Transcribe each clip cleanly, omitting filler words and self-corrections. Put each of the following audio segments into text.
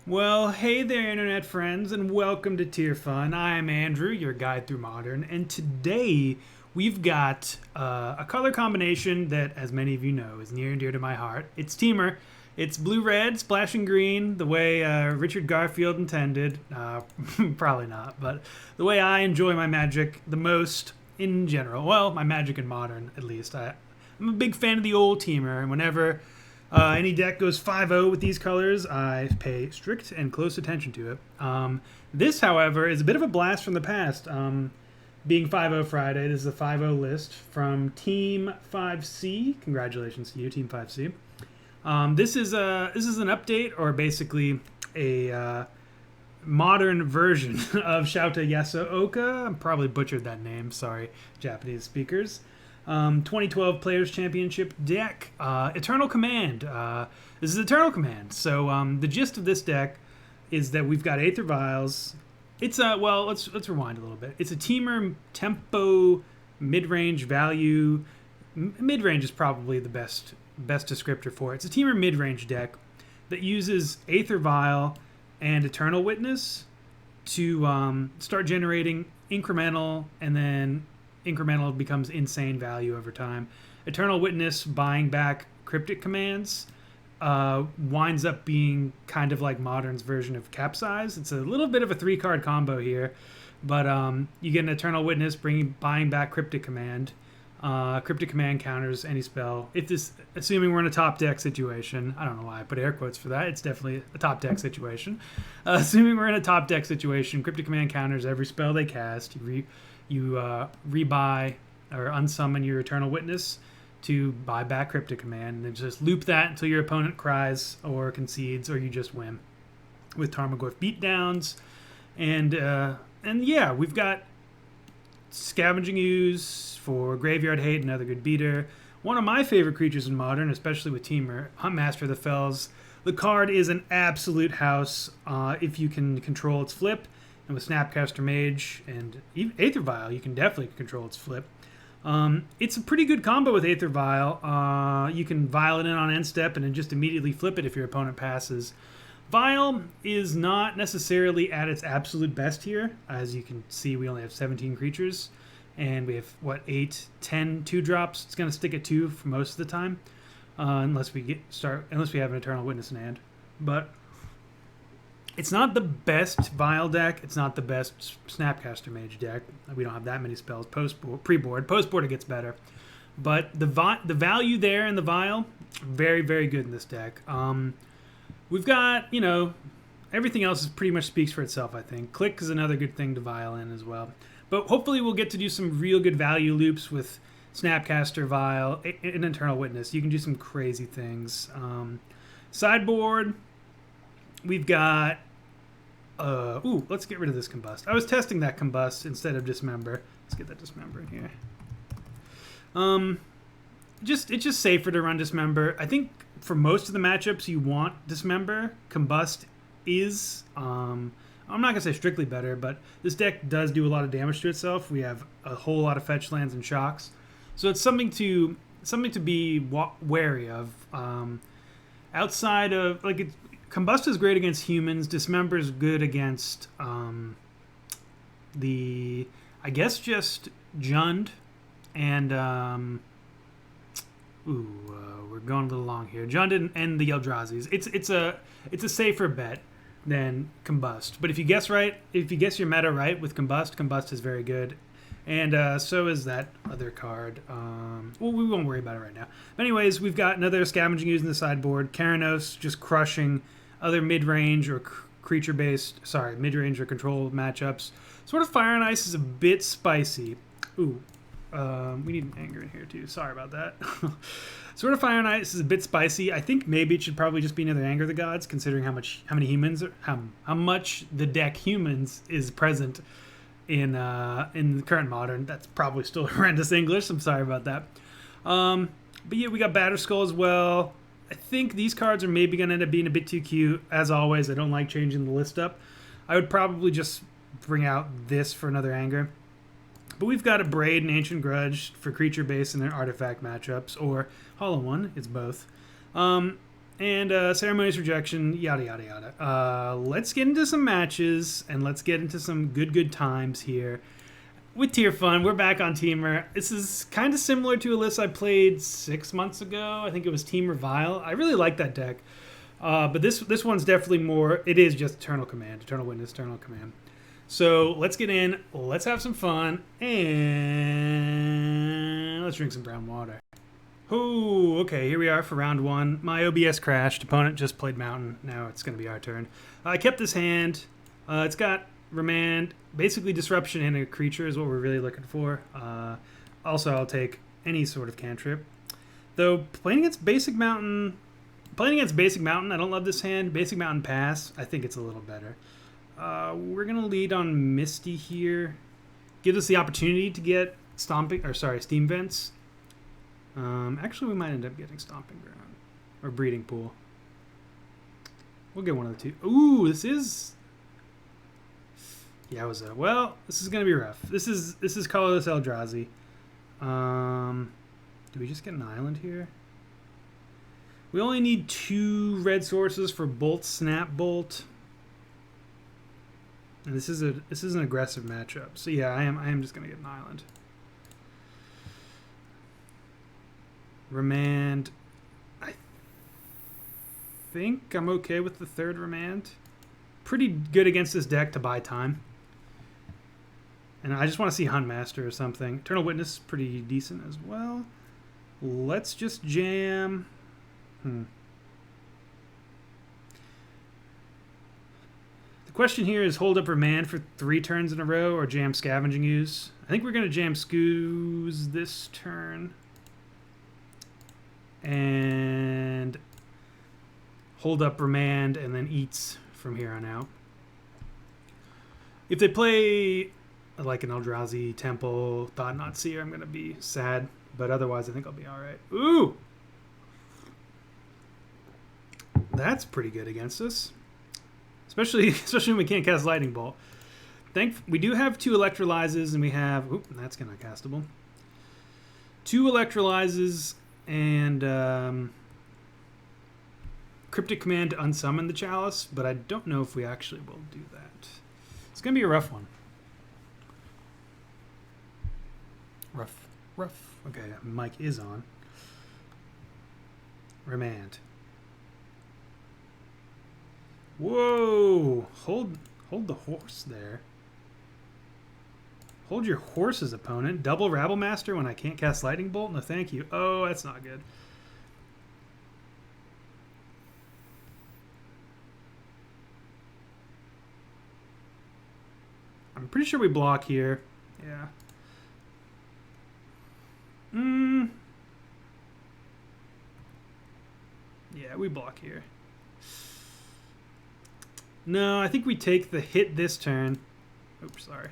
Well, hey there, internet friends, and welcome to Tier Fun. I'm Andrew, your guide through Modern, and today we've got a color combination that, as many of you know, is near and dear to my heart. It's Teamer. It's blue-red, splashing green, the way Richard Garfield intended. Probably not, but the way I enjoy my Magic the most in general. Well, my Magic in Modern, at least. I'm a big fan of the old Teamer, and whenever any deck goes 5-0 with these colors, I pay strict and close attention to it. This, however, is a bit of a blast from the past. Being 5-0 Friday, this is a 5-0 list from Team 5C. Congratulations to you, Team 5C. This is an update, or basically a modern version of Shouta Yasooka. I probably butchered that name. Sorry, Japanese speakers. 2012 Players Championship deck, Eternal Command. This is Eternal Command. So the gist of this deck is that we've got Aether Vials. It's well, let's rewind a little bit. It's a Teamer tempo mid-range value. Mid-range is probably the best descriptor for it. It's a Teamer mid-range deck that uses Aether Vial and Eternal Witness to start generating incremental, and then incremental becomes insane value over time. Eternal Witness buying back cryptic commands winds up being kind of like Modern's version of Capsize. It's a little bit of a 3-card combo here, but you get an Eternal Witness buying back cryptic command. Cryptic command counters any spell. Assuming we're in a top deck situation, I don't know why I put air quotes for that. It's definitely a top deck situation. Assuming we're in a top deck situation, cryptic command counters every spell they cast. You rebuy or unsummon your Eternal Witness to buy back Cryptic Command, and then just loop that until your opponent cries or concedes, or you just win with Tarmogoyf beatdowns. And yeah, we've got Scavenging Ooze for Graveyard Hate, another good beater. One of my favorite creatures in Modern, especially with Teamer, Huntmaster of the Fells. The card is an absolute house if you can control its flip. And with Snapcaster Mage and Aether Vial, you can definitely control its flip. It's a pretty good combo with Aether Vial. You can Vial it in on end step and then just immediately flip it if your opponent passes. Vial is not necessarily at its absolute best here. As you can see, we only have 17 creatures. And we have, 8, 10 2-drops. It's going to stick at 2 for most of the time. Unless we have an Eternal Witness in hand. But it's not the best Vial deck. It's not the best Snapcaster Mage deck. We don't have that many spells pre-board. Post-board it gets better. But the value there in the Vial, very, very good in this deck. We've got, everything else pretty much speaks for itself, I think. Click is another good thing to Vial in as well. But hopefully we'll get to do some real good value loops with Snapcaster, Vial, and Eternal Witness. You can do some crazy things. Sideboard, we've got let's get rid of this Combust. I was testing that Combust instead of Dismember. Let's get that Dismember in here. It's just safer to run Dismember. I think for most of the matchups you want Dismember. Combust is, I'm not going to say strictly better, but this deck does do a lot of damage to itself. We have a whole lot of fetch lands and shocks. So it's something to be wary of. Outside of, Combust is great against humans. Dismember is good against just Jund and we're going a little long here. Jund and the Eldrazi's. It's a safer bet than Combust. But if you guess your meta right with Combust is very good. And so is that other card. We won't worry about it right now. But anyways, we've got another Scavenging Ooze in the sideboard. Keranos just crushing other mid-range or mid-range or control matchups. Sort of Fire and Ice is a bit spicy. We need an Anger in here too. Sorry about that. Sort of Fire and Ice is a bit spicy. I think maybe it should probably just be another Anger of the Gods, considering how much the deck humans is present in the current Modern. That's probably still horrendous English. I'm sorry about that. But yeah, we got Batterskull as well. I think these cards are maybe going to end up being a bit too cute. As always, I don't like changing the list up. I would probably just bring out this for another Anger. But we've got a Braid and Ancient Grudge for creature base and their artifact matchups, or Hollow One. It's both. And ceremonious rejection, yada, yada, yada. Let's get into some matches, and let's get into some good times here. With Tier Fun, we're back on Teamer. This is kind of similar to a list I played 6 months ago. I think it was Team Revile. I really like that deck. But this one's definitely more, it is just Eternal Command, Eternal Witness, Eternal Command. So let's get in, let's have some fun, and let's drink some brown water. Oh, okay, here we are for round 1. My OBS crashed. Opponent just played Mountain. Now it's going to be our turn. I kept this hand. It's got Remand. Basically, Disruption and a creature is what we're really looking for. Also, I'll take any sort of cantrip. Though, playing against Basic Mountain, I don't love this hand. Basic Mountain pass, I think it's a little better. We're going to lead on Misty here. Gives us the opportunity to get Steam Vents. Actually, we might end up getting Stomping Ground or Breeding Pool. We'll get one of the two. Ooh, this is... Yeah, well, this is going to be rough. This is Colorless Eldrazi. Do we just get an island here? We only need 2 red sources for Bolt, Snap, Bolt. And this is an aggressive matchup. So yeah, I am just going to get an island. Remand. I think I'm okay with the 3rd Remand. Pretty good against this deck to buy time. And I just want to see Huntmaster or something. Eternal Witness, pretty decent as well. Let's just jam. The question here is hold up Remand for 3 turns in a row or jam Scavenging Ooze. I think we're going to jam Scooze this turn. And hold up Remand and then eats from here on out. If they play like an Eldrazi, Temple, Thought Not Seer, I'm going to be sad. But otherwise, I think I'll be all right. Ooh! That's pretty good against us. Especially when we can't cast Lightning Bolt. We do have 2 Electrolyzes, and we have... Oop, that's not castable. 2 Electrolyzes... And Cryptic Command to unsummon the Chalice, but I don't know if we actually will do that. It's going to be a rough one. Rough. Okay, mic is on. Remand. Whoa! Hold the horse there. Hold your horses, opponent. Double Rabblemaster when I can't cast Lightning Bolt? No, thank you. Oh, that's not good. I'm pretty sure we block here. Yeah. Yeah, we block here. No, I think we take the hit this turn. Oops, sorry.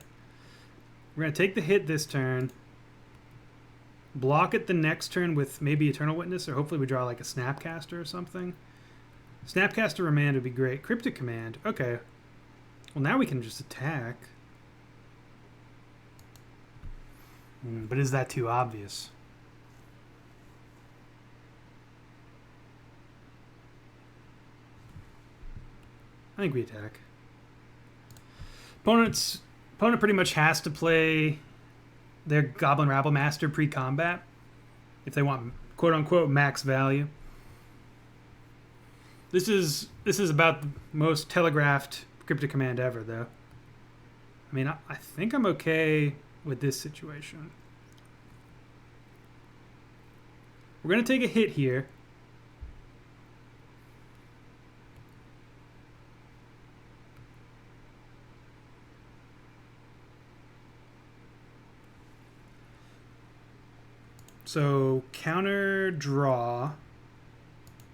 We're going to take the hit this turn, block it the next turn with maybe Eternal Witness, or hopefully we draw like a Snapcaster or something. Snapcaster Remand would be great. Cryptic Command. Okay. Well, now we can just attack. But is that too obvious? I think we attack. Opponent pretty much has to play their Goblin Rabblemaster pre-combat if they want quote-unquote max value. This is about the most telegraphed Cryptic Command ever, though. I mean, I think I'm okay with this situation. We're going to take a hit here. So, counter draw.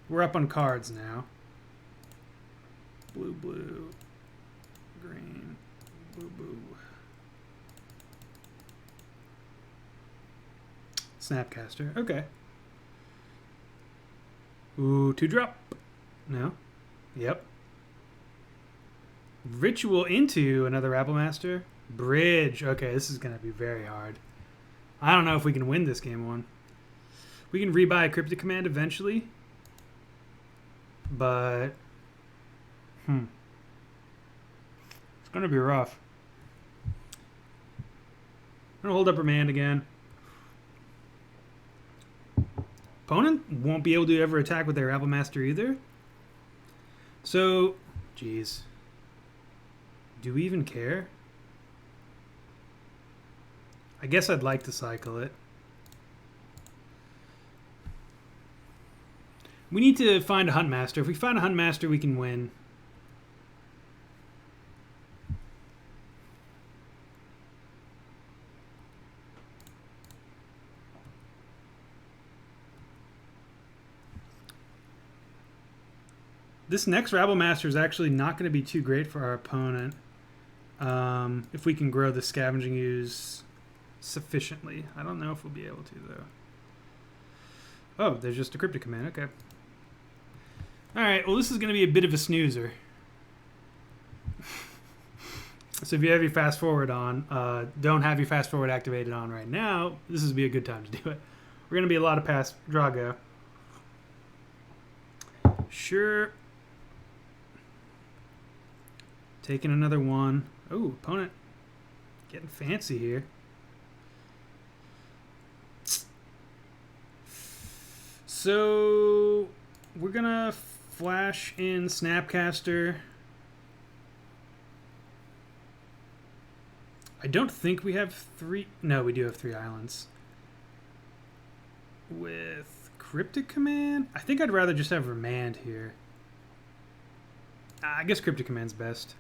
We're up on cards now. Blue, blue, green, blue, blue. Snapcaster. Okay. Ooh, 2-drop. No. Yep. Ritual into another Rabblemaster. Bridge. Okay, this is going to be very hard. I don't know if we can win this game one. We can rebuy a Cryptic Command eventually. but it's gonna be rough. I'm gonna hold up Remand again. Opponent won't be able to ever attack with their Rabble Master either. So, geez. Do we even care? I guess I'd like to cycle it. We need to find a Hunt Master. If we find a Hunt Master, we can win. This next Rabble Master is actually not going to be too great for our opponent. If we can grow the Scavenging Ooze sufficiently. I don't know if we'll be able to, though. Oh, there's just a Cryptic Command. Okay. Alright, well, this is going to be a bit of a snoozer. So if you have your fast forward on, don't have your fast forward activated on right now, this would be a good time to do it. We're going to be a lot of pass draw go. Sure. Taking another one. Oh, opponent getting fancy here. So we're going to flash in Snapcaster. I don't think we have three. No, we do have 3 islands. With Cryptic Command? I think I'd rather just have Remand here. I guess Cryptic Command's best.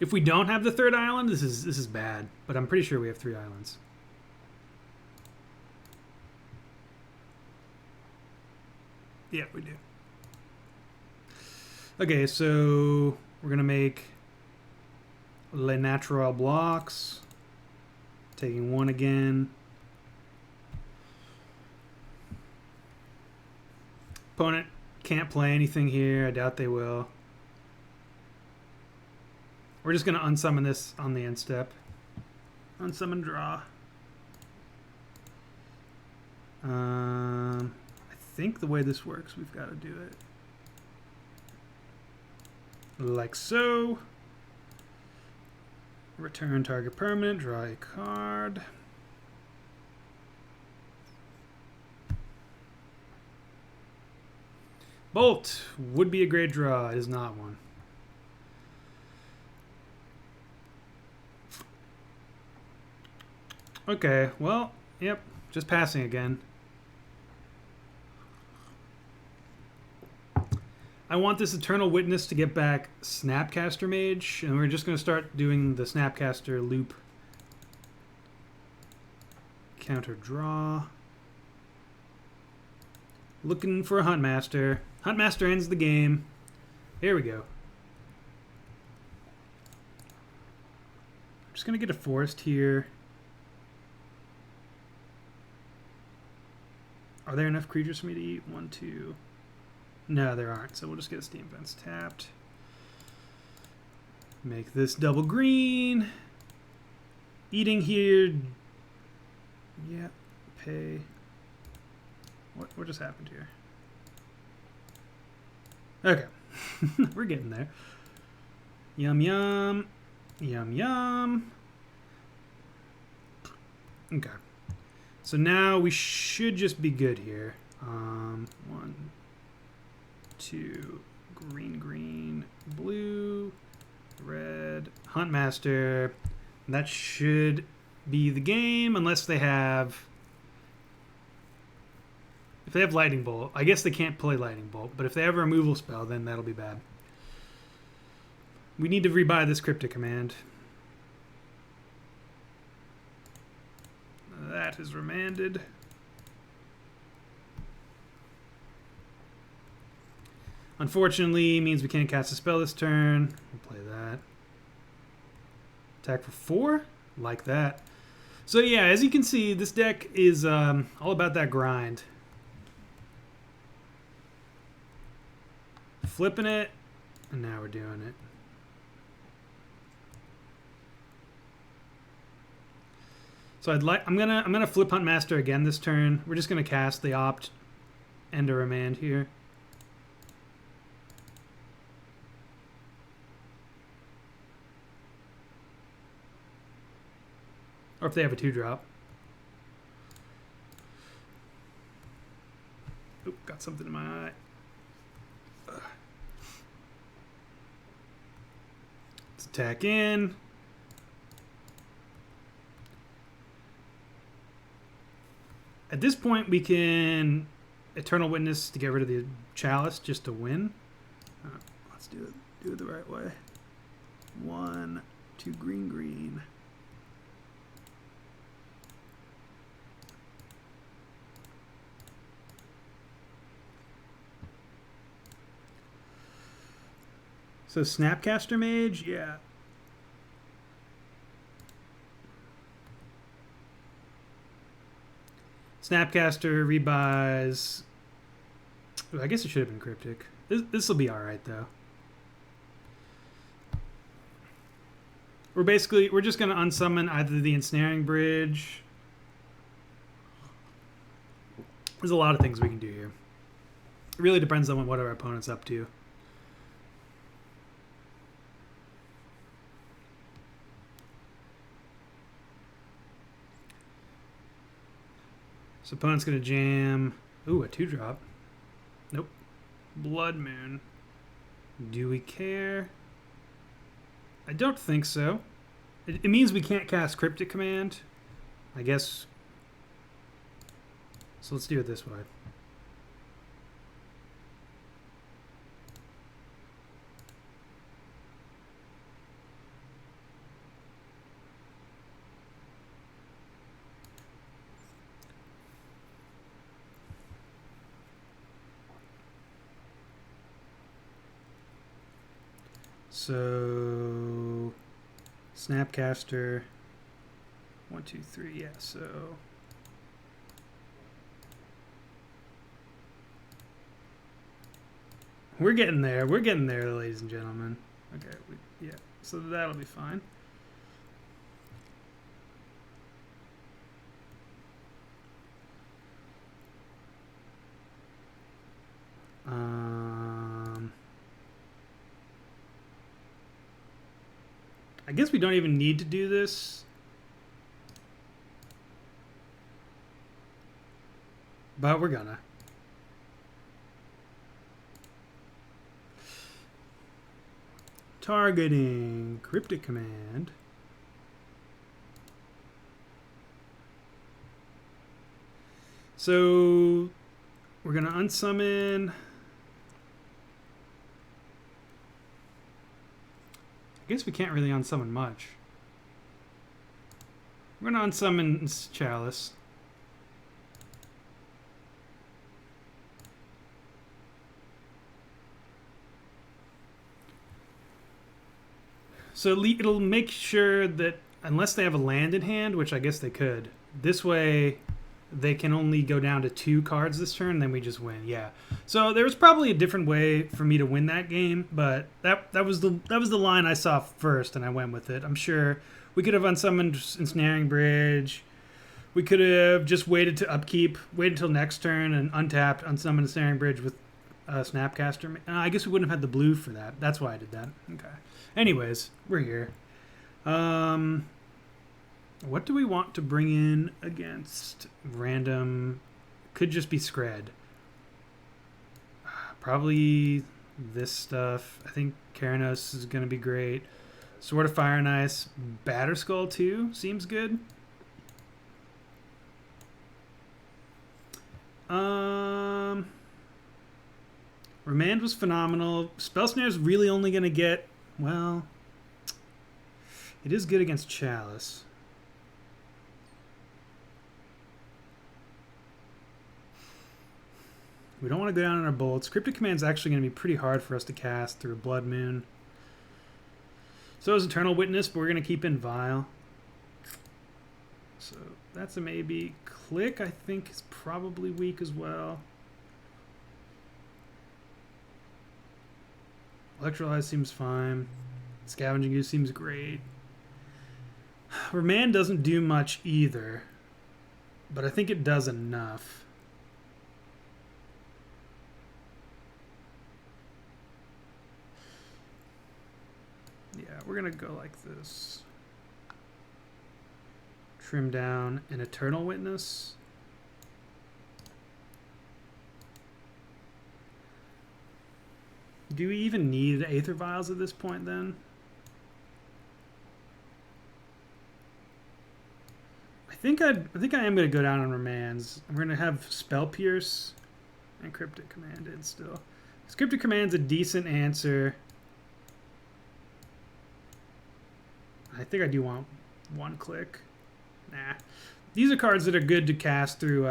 If we don't have the 3rd island, this is bad. But I'm pretty sure we have 3 islands. Yeah, we do. Okay, so we're going to make Les Natural blocks. Taking 1 again. Opponent can't play anything here. I doubt they will. We're just going to unsummon this on the end step. Unsummon draw. I think the way this works, we've got to do it like so. Return target permanent, draw a card. Bolt would be a great draw. It is not one. Okay, well, yep, just passing again. I want this Eternal Witness to get back Snapcaster Mage, and we're just going to start doing the Snapcaster loop. Counter draw. Looking for a Hunt Master. Hunt Master ends the game. Here we go. I'm just going to get a Forest here. Are there enough creatures for me to eat? 1, 2. No, there aren't, so we'll just get a Steam Fence tapped. Make this double green. Eating here. Yeah, pay. What just happened here? Okay. We're getting there. Yum, yum. Yum, yum. Okay. So now we should just be good here. 1, 2, green, green, blue, red, Hunt Master. And that should be the game, unless they have... If they have Lightning Bolt, I guess they can't play Lightning Bolt, but if they have a removal spell, then that'll be bad. We need to rebuy this Cryptic Command. That is remanded. Unfortunately, means we can't cast a spell this turn. We'll play that. Attack for 4? Like that. So yeah, as you can see, this deck is all about that grind. Flipping it, and now we're doing it. So I'm gonna flip Hunt Master again this turn. We're just gonna cast the Opt and a Remand here. Or if they have a 2-drop. Oop, got something in my eye. Let's attack in. At this point, we can Eternal Witness to get rid of the Chalice just to win. Let's do it the right way. 1, 2, green, green. So Snapcaster Mage, yeah. Snapcaster rebuys. Ooh, I guess it should have been Cryptic. This will be all right though. We're just gonna unsummon either the Ensnaring Bridge. There's a lot of things we can do here. It really depends on what our opponent's up to. So opponent's gonna jam. Ooh, a 2-drop. Nope. Blood Moon. Do we care? I don't think so. It means we can't cast Cryptic Command. I guess. So let's do it this way. So Snapcaster 1, 2, 3, yeah, so we're getting there, ladies and gentlemen. Okay, yeah, so that'll be fine. I guess we don't even need to do this. But we're gonna. Targeting Cryptic Command. So we're gonna unsummon. I guess we can't really unsummon much. We're gonna unsummon Chalice. So it'll make sure that unless they have a land in hand, which I guess they could, this way they can only go down to 2 cards this turn, then we just win. Yeah. So there was probably a different way for me to win that game, but that was the line I saw first, and I went with it. I'm sure we could have unsummoned Ensnaring Bridge. We could have just waited to upkeep, waited until next turn, and untapped, unsummoned Ensnaring Bridge with Snapcaster. I guess we wouldn't have had the blue for that. That's why I did that. Okay. Anyways, we're here. What do we want to bring in against random? Could just be Scred. Probably this stuff. I think Keranos is going to be great. Sword of Fire and Ice. Batterskull too seems good. Remand was phenomenal. Spell Snare's really only going to get, well, it is good against Chalice. We don't want to go down on our bolts. Cryptic Command is actually going to be pretty hard for us to cast through a Blood Moon. So is Eternal Witness, but we're going to keep in Vile. So that's a maybe. Click, I think, is probably weak as well. Electrolyze seems fine. Scavenging Ooze seems great. Remand doesn't do much either, but I think it does enough. Yeah, we're going to go like this. trim down an Eternal Witness. Do we even need Aether Vials at this point then? I think I am gonna go down on Remands. I'm gonna have Spell Pierce and Cryptic Command in still. Cryptic Command's a decent answer. I think I do want one click. Nah. These are cards that are good to cast through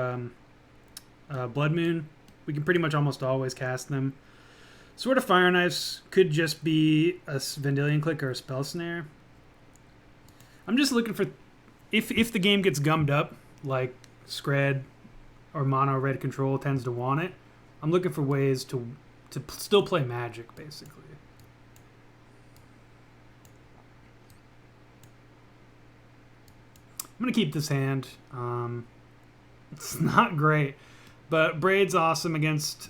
Blood Moon. We can pretty much almost always cast them. Sword of Fire Knives could just be a Vendilion Click or a Spell Snare. I'm just looking for... If the game gets gummed up, like Scred or Mono Red Control tends to want it, I'm looking for ways to still play Magic, basically. I'm going to keep this hand. It's not great, but Braid's awesome against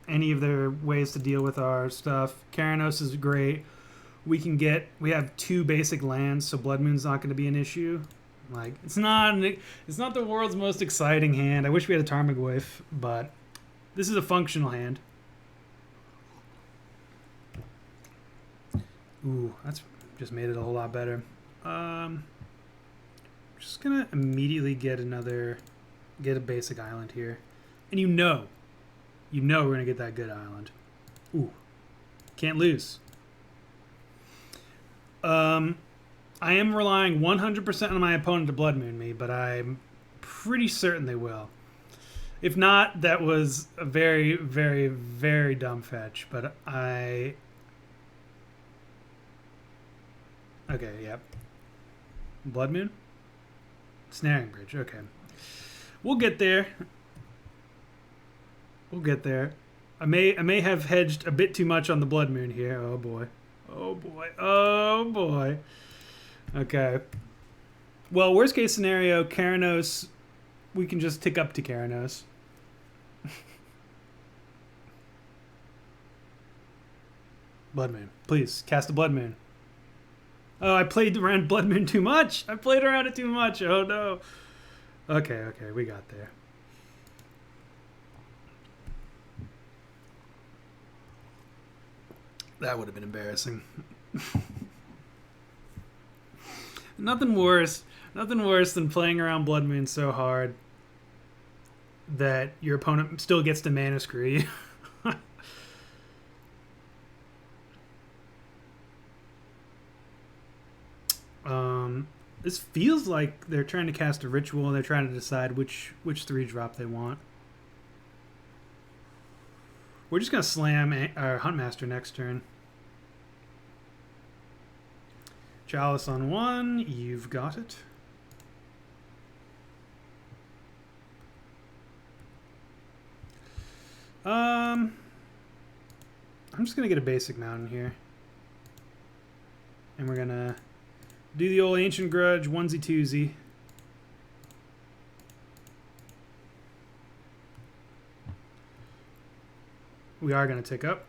any of their ways to deal with our stuff. Keranos is great. We have 2 basic lands, so Blood Moon's not going to be an issue. Like, it's not the world's most exciting hand. I wish we had a Tarmogoyf, but this is a functional hand. Ooh, that's just made it a whole lot better. Just gonna immediately get a basic island here, and you know we're gonna get that good island. Ooh, can't lose. I am relying 100% on my opponent to Blood Moon me, but I'm pretty certain they will. If not, that was a very, very, very dumb fetch. But okay, yep. Blood Moon? Snaring Bridge, okay. We'll get there. We'll get there. I may have hedged a bit too much on the Blood Moon here. Oh boy. Oh boy. Oh boy. Okay. Well, worst case scenario, Keranos, we can just tick up to Keranos. Blood Moon. Please, cast a Blood Moon. Oh, I played around Blood Moon too much. I played around it too much. Oh no. Okay, we got there. That would have been embarrassing. Nothing worse than playing around Blood Moon so hard that your opponent still gets to mana screw you. This feels like they're trying to cast a ritual and they're trying to decide which 3-drop they want. We're just going to slam our Huntmaster next turn. Chalice on 1. You've got it. I'm just going to get a basic mountain here. And we're going to do the old Ancient Grudge, onesie-twosie. We are going to tick up.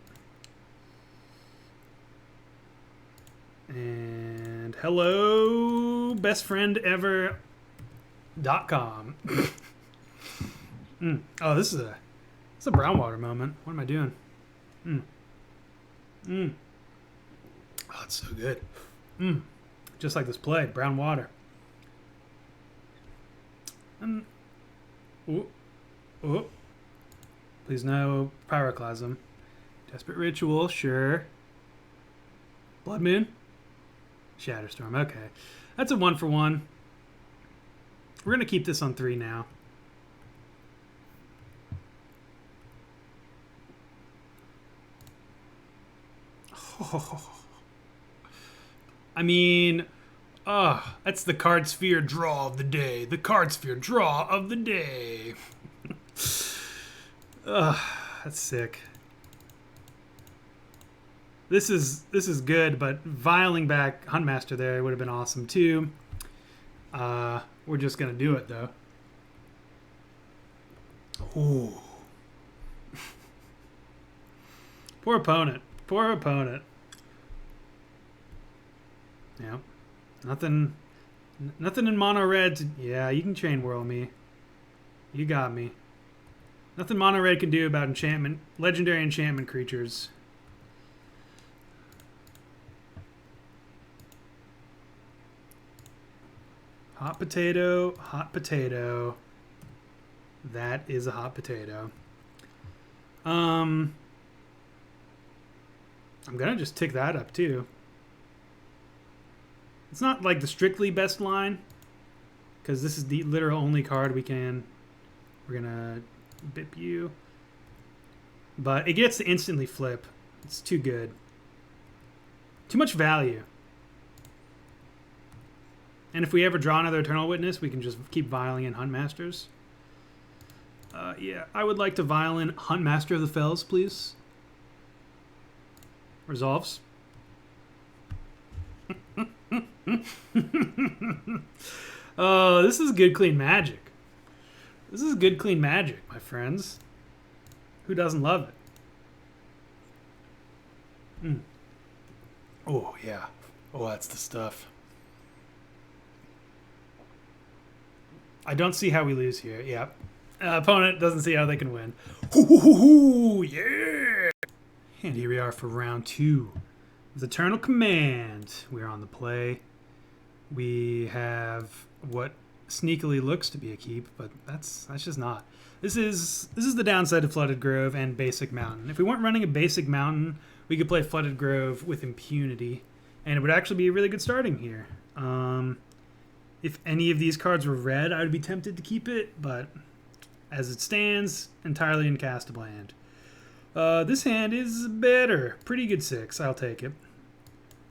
And hello, bestfriendever.com. Oh, this is a brown water moment. What am I doing? Oh, it's so good. Just like this play, brown water. And please no Pyroclasm. Desperate Ritual, sure. Blood Moon? Shatterstorm, okay. That's a 1-for-1. We're going to keep this on 3 now. Oh. I mean, that's the Card Sphere draw of the day. The Card Sphere draw of the day. That's sick. This is good, but vialing back Huntmaster there would have been awesome too. We're just gonna do it though. Ooh. Poor opponent. Poor opponent. Yeah. Nothing Nothing in mono red. Yeah, you can chain whirl me. You got me. Nothing mono red can do about enchantment, legendary enchantment creatures. Hot potato, hot potato. That is a hot potato. I'm gonna just tick that up too. It's not like the strictly best line, because this is the literal only card we can. We're gonna bip you, but it gets to instantly flip. It's too good. Too much value. And if we ever draw another Eternal Witness, we can just keep vialing in Huntmasters. Yeah, I would like to vial in Huntmaster of the Fells, please. Resolves. Oh, this is good, clean magic. This is good, clean magic, my friends. Who doesn't love it? Oh, yeah. Oh, that's the stuff. I don't see how we lose here. Yep. Opponent doesn't see how they can win. Hoo, yeah! And here we are for round 2. With Eternal Command. We're on the play. We have what sneakily looks to be a keep, but that's just not. This is the downside of Flooded Grove and Basic Mountain. If we weren't running a Basic Mountain, we could play Flooded Grove with impunity, and it would actually be a really good starting here. If any of these cards were red, I would be tempted to keep it, but as it stands, entirely uncastable hand. This hand is better. Pretty good 6. I'll take it.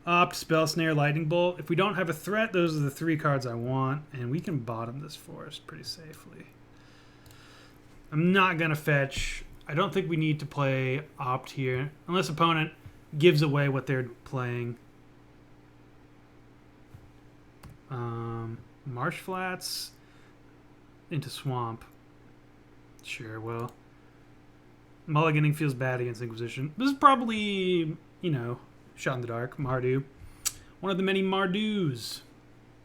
Opt, Spell Snare, Lightning Bolt. If we don't have a threat, those are the 3 cards I want, and we can bottom this forest pretty safely. I'm not going to fetch. I don't think we need to play Opt here, unless opponent gives away what they're playing. Marsh Flats into Swamp. Sure, well. Mulliganing feels bad against Inquisition. This is probably, you know, Shot in the Dark, Mardu. One of the many Mardus.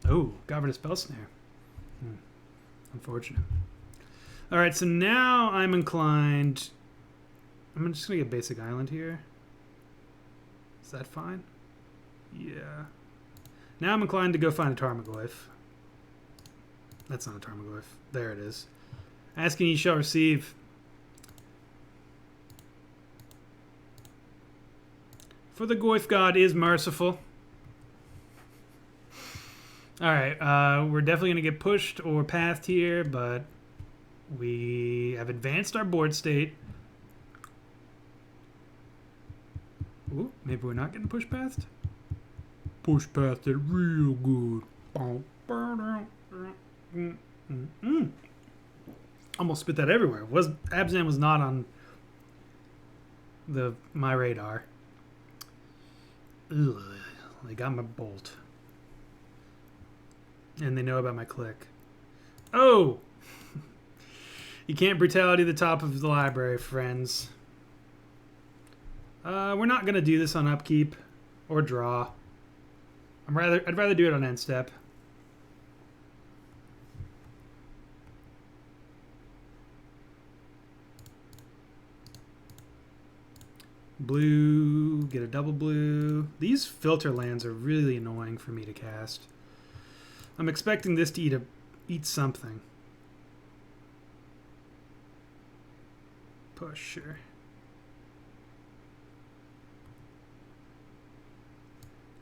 Oh, got rid of Spell Snare. Unfortunate. Alright, so now I'm inclined... I'm just going to get Basic Island here. Is that fine? Yeah. Now I'm inclined to go find a Tarmogoyf. That's not a Tarmogoyf. There it is. Asking ye shall receive. For the Goyf God is merciful. Alright, we're definitely going to get pushed or pathed here, but we have advanced our board state. Ooh, maybe we're not getting pushed past? Push past it real good. Almost spit that everywhere. Abzan was not on my radar. Ugh, they got my bolt. And they know about my click. Oh! You can't brutality the top of the library, friends. We're not going to do this on upkeep or draw. I'd rather do it on end step. Blue, get a double blue. These filter lands are really annoying for me to cast. I'm expecting this to eat something. Pusher.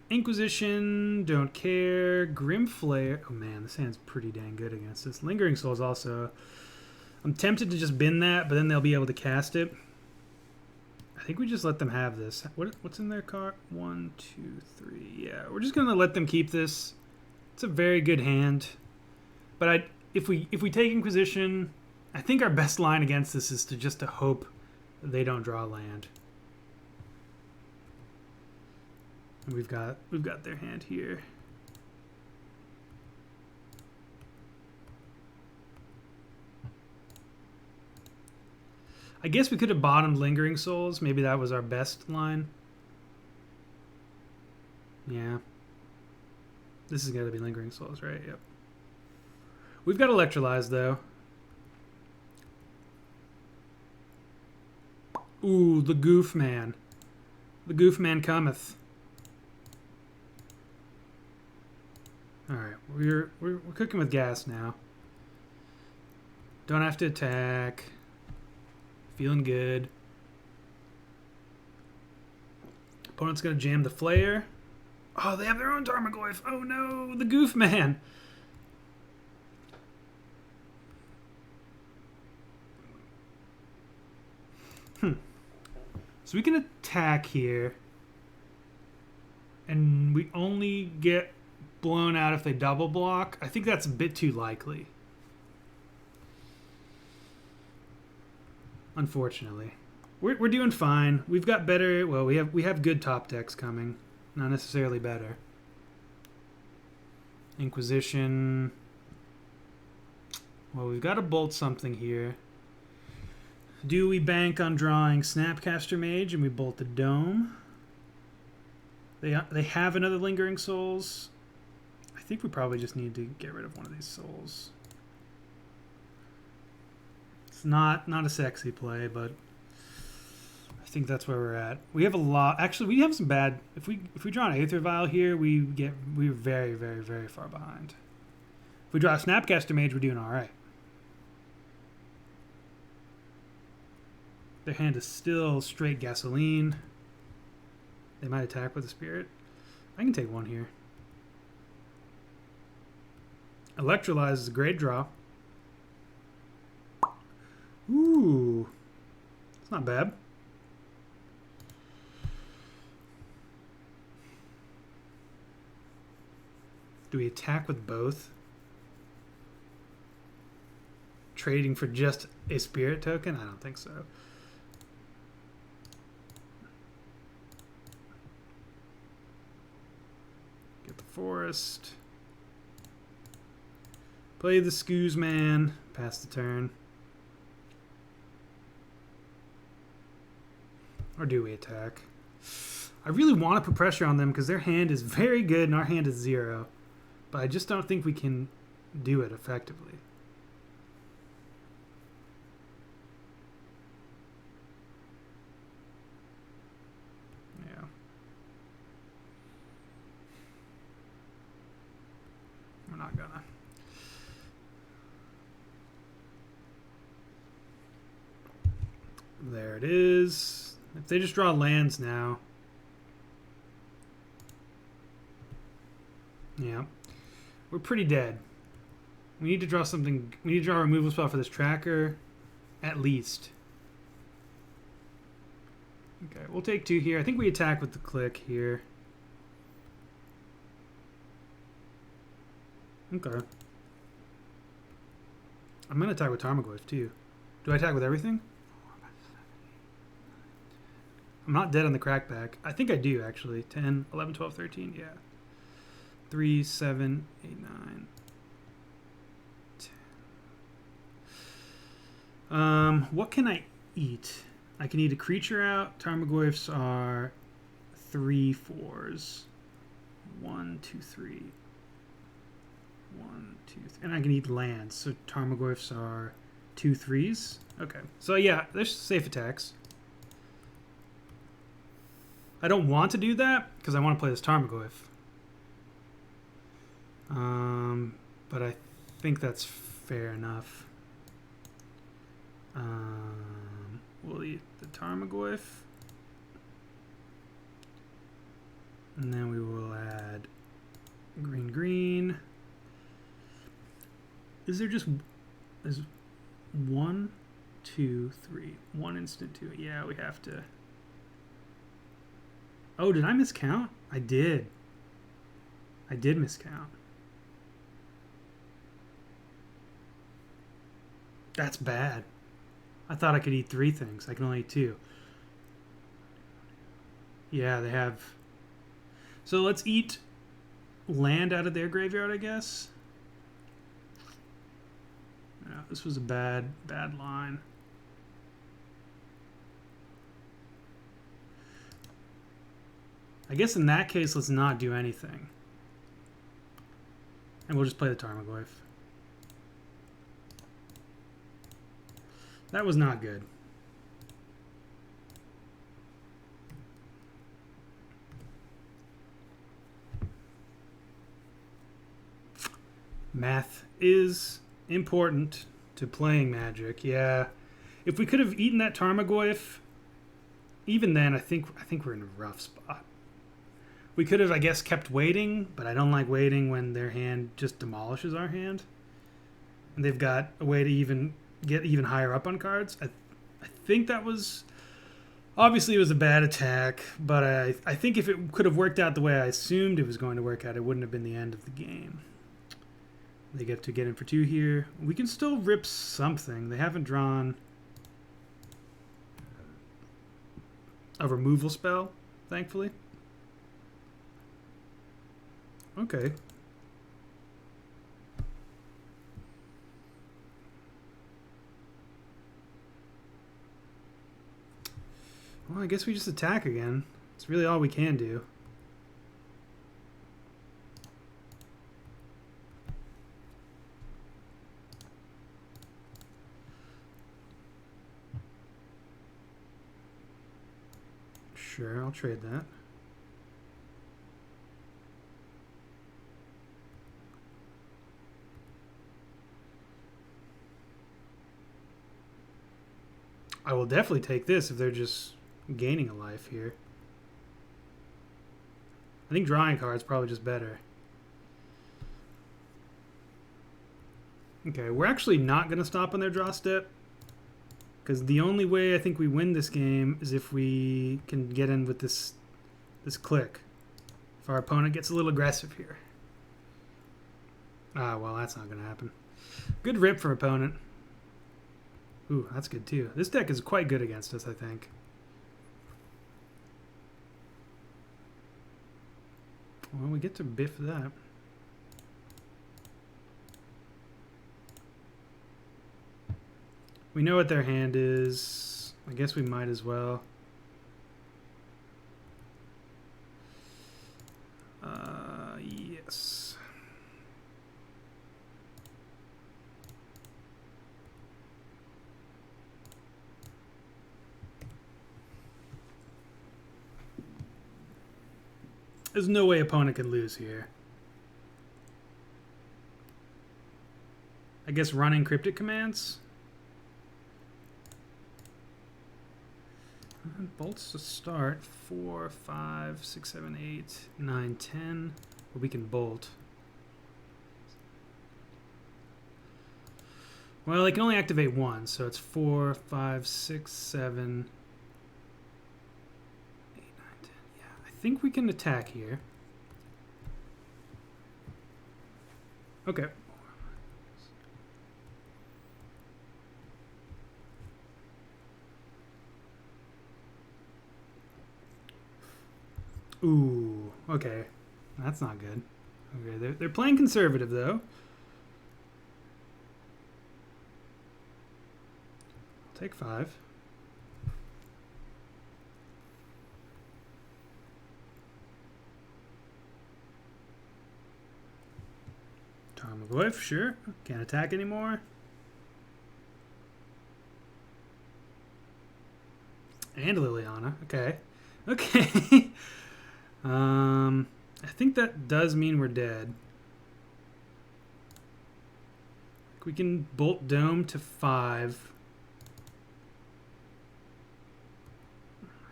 Inquisition, don't care. Grimflare. Oh man, this hand's pretty dang good against this. Lingering Souls also. I'm tempted to just bin that, but then they'll be able to cast it. I think we just let them have this. What's in their card? 1, 2, 3. Yeah, we're just gonna let them keep this. It's a very good hand. But if we take Inquisition, I think our best line against this is to hope they don't draw land. And we've got their hand here. I guess we could have bottomed Lingering Souls. Maybe that was our best line. Yeah. This is got to be Lingering Souls, right? Yep. We've got Electrolyze, though. Ooh, the Goof Man. The Goof Man cometh. Alright, we're cooking with gas now. Don't have to attack. Feeling good. Opponent's gonna jam the Flare. Oh, they have their own Tarmogoyf. Oh no, the Goof Man. So we can attack here. And we only get blown out if they double block. I think that's a bit too likely. Unfortunately. We're doing fine. We've got better... Well, we have good top decks coming. Not necessarily better. Inquisition. Well, we've got to bolt something here. Do we bank on drawing Snapcaster Mage and we bolt the Dome? They have another Lingering Souls. I think we probably just need to get rid of one of these souls. It's not a sexy play, but I think that's where we're at. We have a lot. Actually, we have some bad. If we draw an Aether Vial here, we're very, very, very far behind. If we draw a Snapcaster Mage, we're doing all right. Their hand is still straight gasoline. They might attack with a Spirit. I can take one here. Electrolyze is a great draw. Ooh. It's not bad. Do we attack with both? Trading for just a Spirit token? I don't think so. Get the Forest. Play the Scooze Man. Pass the turn. Or do we attack? I really want to put pressure on them because their hand is very good and our hand is 0. But I just don't think we can do it effectively. Yeah. We're not gonna. There it is. If they just draw lands now. Yeah. We're pretty dead. We need to draw something. We need to draw a removal spell for this tracker. At least. Okay, we'll take 2 here. I think we attack with the click here. Okay. I'm going to attack with Tarmogoyf too. Do I attack with everything? I'm not dead on the crackback. I think I do, actually. 10, 11, 12, 13. Yeah. 3, 7, 8, 9, 10. What can I eat? I can eat a creature out. Tarmogoyfs are 3 4s. 1, 2, 3. 1, 2, 3. And I can eat lands. So Tarmogoyfs are 2 3s. Okay. So yeah, there's safe attacks. I don't want to do that because I want to play this Tarmogoyf. But I think that's fair enough. We'll eat the Tarmogoyf. And then we will add green, green. Is there just... Is 1, 2, 3. 1 instant 2. Yeah, we have to... Oh, did I miscount? I did. I did miscount. That's bad. I thought I could eat 3 things. I can only eat 2. Yeah, they have... So let's eat land out of their graveyard, I guess. Yeah, this was a bad line. I guess in that case, let's not do anything. And we'll just play the Tarmogoyf. That was not good. Math is important to playing Magic. Yeah. If we could have eaten that Tarmogoyf, even then I think we're in a rough spot. We could have, I guess, kept waiting, but I don't like waiting when their hand just demolishes our hand. And they've got a way to even get even higher up on cards. I think that was... Obviously, it was a bad attack, but I think if it could have worked out the way I assumed it was going to work out, it wouldn't have been the end of the game. They get to get in for 2 here. We can still rip something. They haven't drawn a removal spell, thankfully. Okay. Well, I guess we just attack again. It's really all we can do. Sure, I'll trade that. I will definitely take this if they're just gaining a life here. I think drawing cards probably just better. Okay, we're actually not going to stop on their draw step, because the only way I think we win this game is if we can get in with this click. If our opponent gets a little aggressive here. Ah, well, that's not going to happen. Good rip for opponent. Ooh, that's good too. This deck is quite good against us, I think. Well, we get to biff that. We know what their hand is. I guess we might as well. Yes. There's no way opponent can lose here. I guess running cryptic commands. Bolts to start. 4, 5, 6, 7, 8, 9, 10. Well, we can bolt. Well, they can only activate 1, so it's 4, 5, 6, 7, 8, 9, 10. Yeah, I think we can attack here. Okay. Ooh, okay. That's not good. Okay, they're playing conservative, though. I'll take 5. Tarmogoyf, sure. Can't attack anymore. And Liliana, okay. Okay. I think that does mean we're dead. We can bolt dome to 5.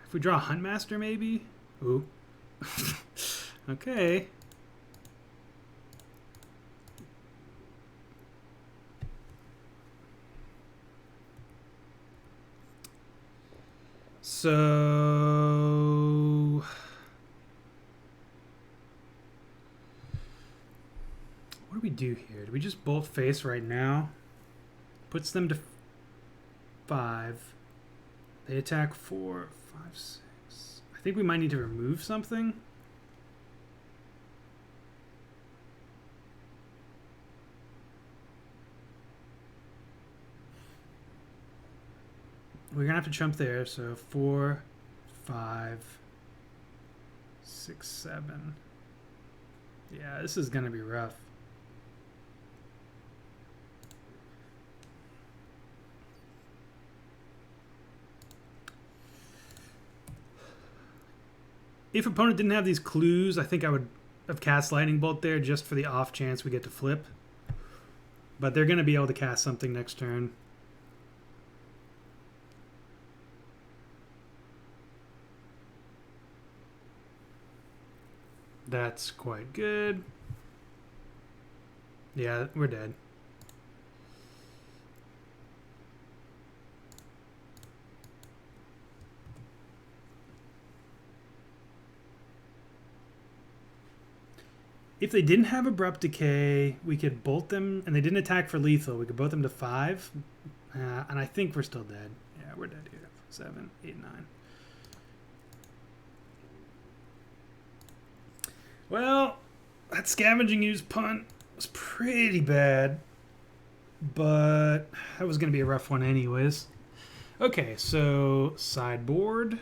If we draw Huntmaster, maybe? Ooh. Okay. So... what do we do here? Do we just bolt face right now? Puts them to 5. They attack 4, 5, 6. I think we might need to remove something. We're gonna have to jump there, so 4, 5, 6, 7. Yeah, this is gonna be rough. If opponent didn't have these clues, I think I would have cast Lightning Bolt there just for the off chance we get to flip. But they're going to be able to cast something next turn. That's quite good. Yeah, we're dead. If they didn't have Abrupt Decay, we could bolt them, and they didn't attack for lethal. We could bolt them to 5, and I think we're still dead. Yeah, we're dead here. 7, 8, 9. Well, that Scavenging Ooze punt was pretty bad, but that was going to be a rough one anyways. Okay, so sideboard.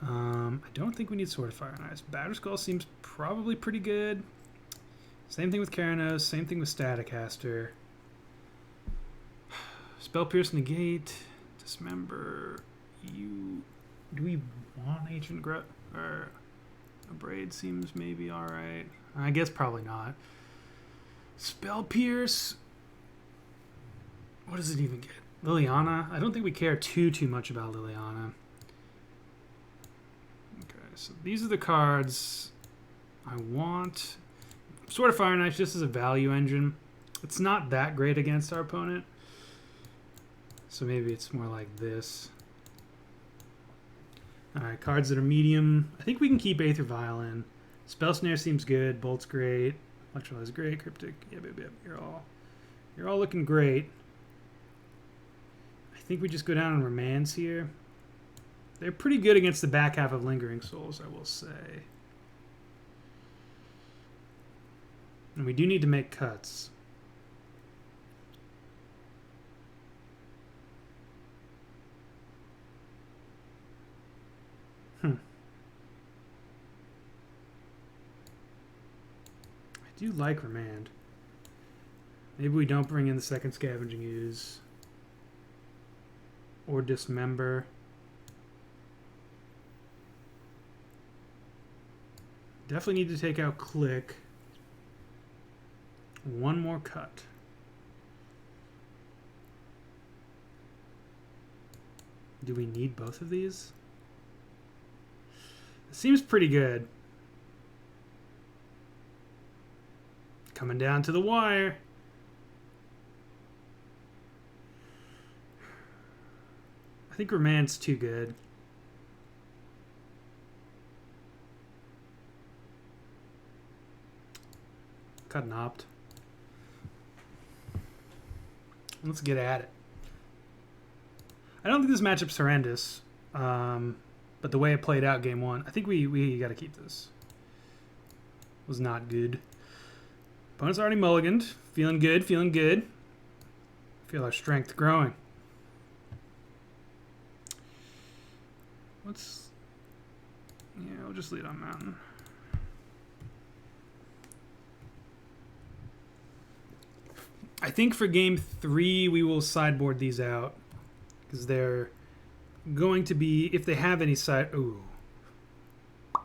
I don't think we need Sword of Fire and Ice. Batterskull seems probably pretty good. Same thing with Keranos, same thing with Staticaster. Spell Pierce Negate, Dismember. Do we want Ancient Growth? Or a Braid seems maybe alright. I guess probably not. Spell Pierce. What does it even get? Liliana? I don't think we care too much about Liliana. Okay, so these are the cards I want. Sword of Fire and Ice just as a value engine. It's not that great against our opponent. So maybe it's more like this. Alright, cards that are medium. I think we can keep Aether Vial in. Spell Snare seems good. Bolt's great. Electrolyze great. Cryptic. Yep. You're all looking great. I think we just go down on Remands here. They're pretty good against the back half of Lingering Souls, I will say. And we do need to make cuts. I do like Remand. Maybe we don't bring in the second Scavenging Ooze. Or Dismember. Definitely need to take out Click. One more cut. Do we need both of these? It seems pretty good. Coming down to the wire. I think Remand's too good. Cut and opt. Let's get at it. I don't think this matchup's horrendous, but the way it played out game 1, I think we got to keep this. Was not good. Opponent's already mulliganed. Feeling good, feeling good. Feel our strength growing. We'll just lead on Mountain. I think for game 3 we will sideboard these out because they're going to be, if they have any side. Ooh, I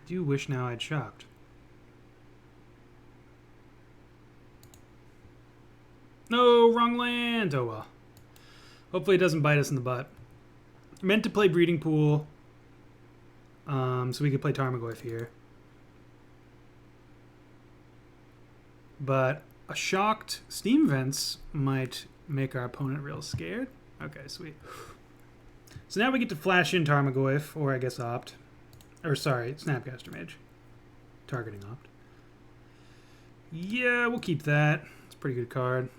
do wish now I'd shocked. No, wrong land. Oh well. Hopefully it doesn't bite us in the butt. Meant to play Breeding Pool, so we could play Tarmogoyf here. But a shocked Steam Vents might make our opponent real scared. Okay, sweet. So now we get to flash in Tarmogoyf, or I guess Opt. Or sorry, Snapcaster Mage. Targeting Opt. Yeah, we'll keep that. It's a pretty good card.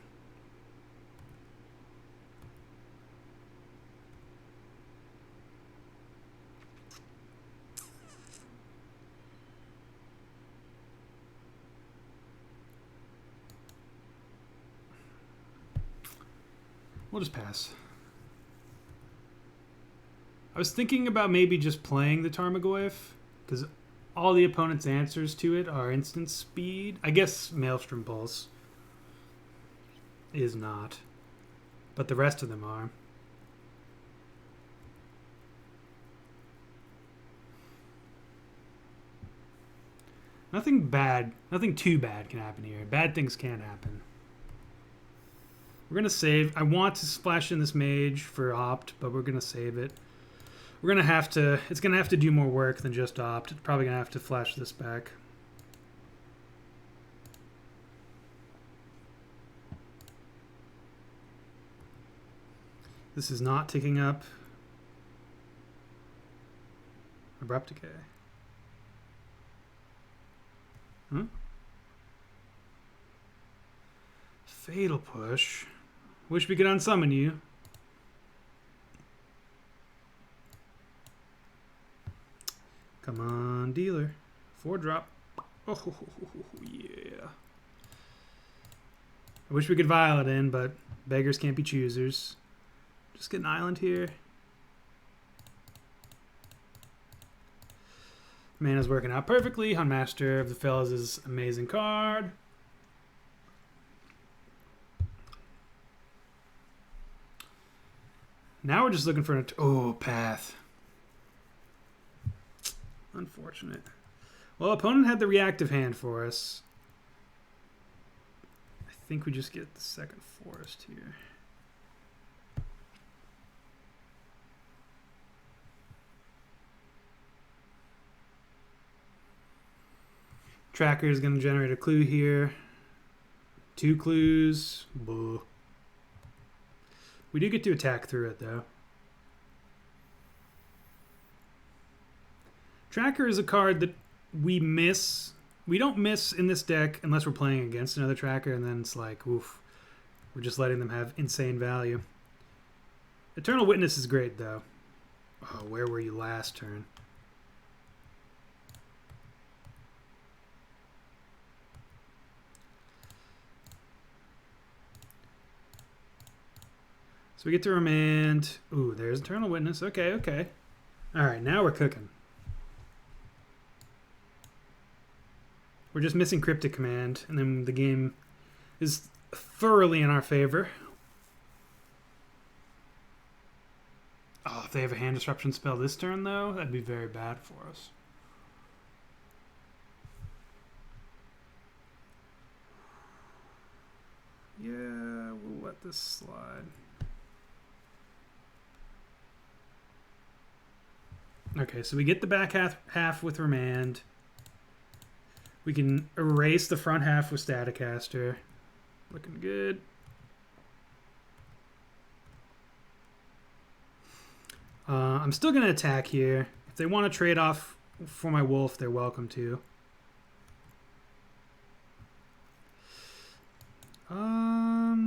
We'll just pass. I was thinking about maybe just playing the Tarmogoyf, because all the opponent's answers to it are instant speed. I guess Maelstrom Pulse is not, but the rest of them are. Nothing bad, nothing too bad can happen here. Bad things can happen. We're going to save. I want to splash in this mage for opt, but we're going to save it. We're going to have to, it's going to have to do more work than just opt. It's probably going to have to flash this back. This is not ticking up. Abrupt decay. Huh? Fatal push. Wish we could unsummon you. Come on, dealer. 4-drop. Oh, yeah. I wish we could Violet in, but beggars can't be choosers. Just get an island here. Mana's working out perfectly. Master of the Fells is an amazing card. Now we're just looking for an path. Unfortunate. Well, opponent had the reactive hand for us. I think we just get the second forest here. Tracker is going to generate a clue here. 2 clues. Boo. We do get to attack through it, though. Tracker is a card that we miss. We don't miss in this deck unless we're playing against another tracker, and then it's like, oof. We're just letting them have insane value. Eternal Witness is great, though. Oh, where were you last turn? So we get to remand. Ooh, there's Eternal Witness. Okay, okay. All right, now we're cooking. We're just missing Cryptic Command, and then the game is thoroughly in our favor. Oh, if they have a hand disruption spell this turn, though, that'd be very bad for us. Yeah, we'll let this slide. Okay, so we get the back half with Remand. We can erase the front half with Staticaster. Looking good. I'm still going to attack here. If they want to trade off for my wolf, they're welcome to. I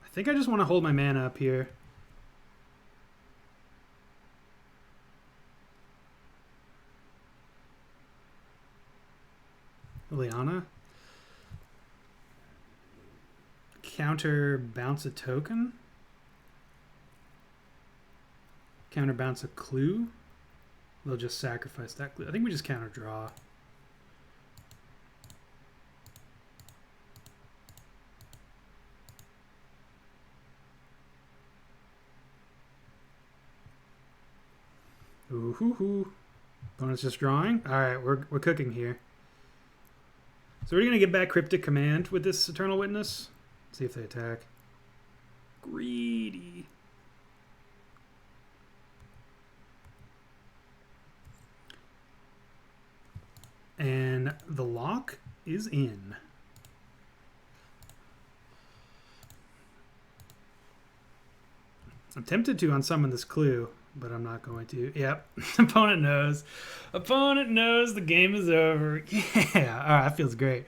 think I just want to hold my mana up here. Liliana. Counterbounce a token. Counterbounce a clue. They'll just sacrifice that clue. I think we just counter draw. Ooh hoo hoo. Opponent's just drawing. Alright, we're cooking here. So we're going to get back Cryptic Command with this Eternal Witness. See if they attack. Greedy. And the lock is in. I'm tempted to unsummon this clue, but I'm not going to. Yep. Opponent knows. Opponent knows the game is over. Yeah. All right. That feels great.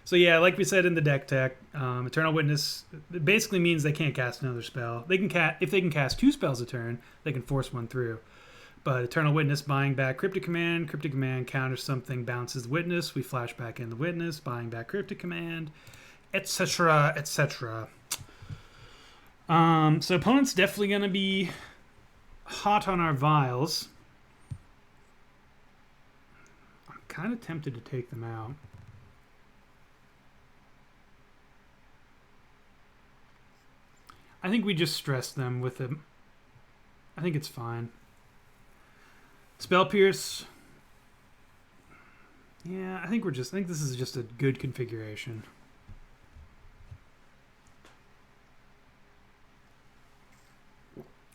So yeah, like we said in the deck tech, Eternal Witness basically means they can't cast another spell. They can if they can cast 2 spells a turn, they can force one through. But Eternal Witness buying back Cryptic Command counters something, bounces the Witness. We flash back in the Witness, buying back Cryptic Command, etc., etc. So opponent's definitely going to be hot on our vials. I'm kind of tempted to take them out. I think we just stress them with them. I think it's fine. Spell Pierce. Yeah, I think this is just a good configuration.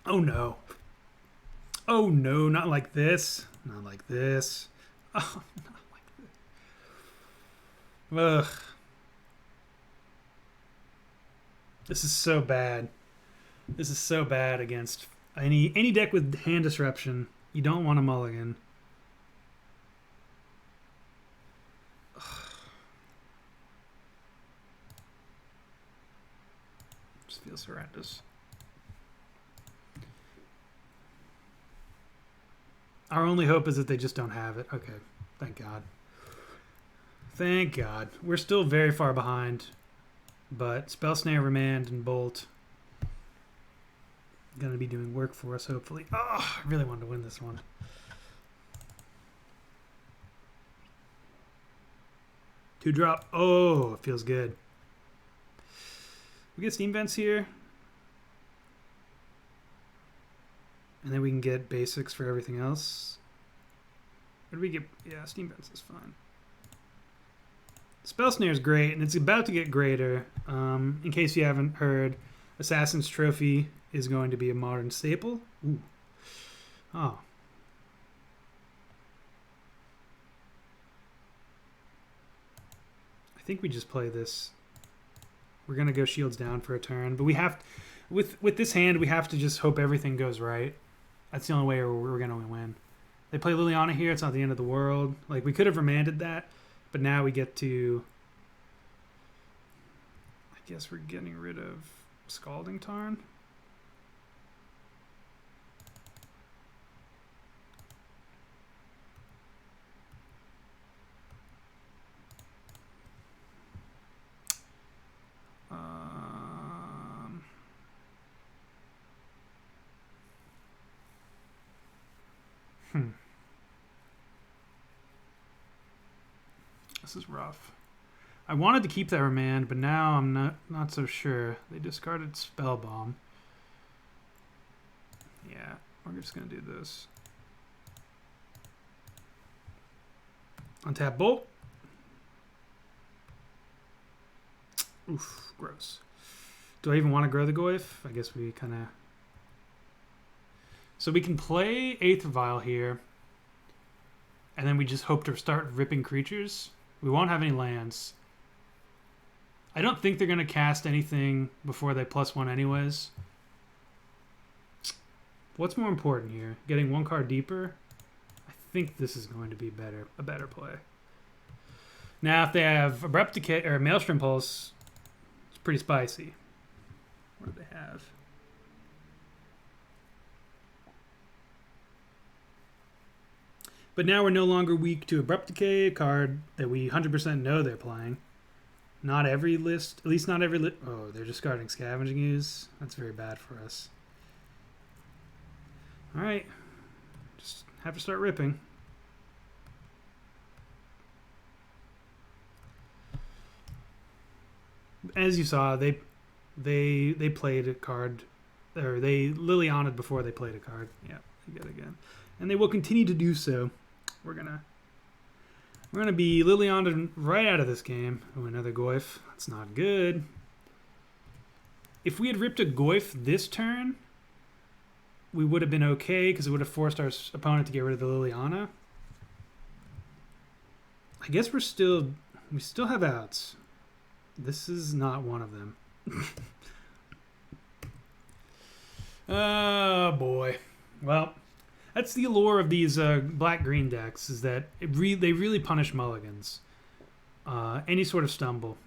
Oh no. Oh no, not like this. Not like this. Oh, not like this. Ugh. This is so bad. This is so bad against any deck with hand disruption. You don't want a mulligan. Just feels horrendous. Our only hope is that they just don't have it. Okay, thank God. Thank God. We're still very far behind, but Spell Snare, Remand, and Bolt going to be doing work for us, hopefully. Oh, I really wanted to win this one. Two drop. Oh, it feels good. We get Steam Vents here. And then we can get basics for everything else. What do we get? Yeah, Steam Vents is fine. Spell Snare is great, and it's about to get greater. In case you haven't heard, Assassin's Trophy is going to be a modern staple. Ooh. Oh. I think we just play this. We're going to go shields down for a turn, but we have, with this hand, we have to just hope everything goes right. That's the only way we're going to win. They play Liliana here. It's not the end of the world. Like, we could have remanded that, but now we get to... I guess we're getting rid of Scalding Tarn. This is rough. I wanted to keep that Remand, but now I'm not so sure. They discarded Spell Bomb. Yeah, we're just going to do this. Untap Bolt. Oof, gross. Do I even want to grow the Goyf? I guess we kind of... So we can play Eighth Vial here, and then we just hope to start ripping creatures. We won't have any lands. I don't think they're going to cast anything before they +1 anyways. What's more important here? Getting one card deeper? I think this is going to be a better play. Now, if they have Abrupt Decay or Maelstrom Pulse, it's pretty spicy. What do they have? But now we're no longer weak to Abrupt Decay, a card that we 100% know they're playing. Not every list, at least not every list. Oh, they're discarding Scavenging Ooze. That's very bad for us. All right, just have to start ripping. As you saw, they played a card, or they Liliana'd before they played a card. Yeah, you get it again, and they will continue to do so. We're gonna be Liliana'd right out of this game. Oh, another Goyf. That's not good. If we had ripped a Goyf this turn, we would have been okay because it would have forced our opponent to get rid of the Liliana. I guess we still have outs. This is not one of them. Oh boy. Well, that's the allure of these black-green decks, is that they really punish mulligans. Any sort of stumble.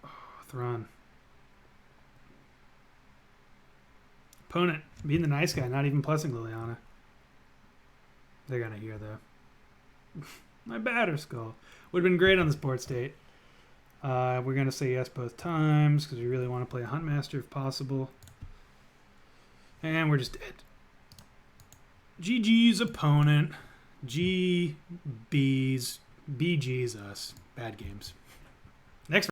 Oh, Thrawn. Opponent being the nice guy, not even plussing Liliana. They're gonna hear though. My batter skull would have been great on the sports date. We're gonna say yes both times because we really want to play a Huntmaster if possible. And we're just dead. GG's opponent. GB's. BG's us. Bad games. Next.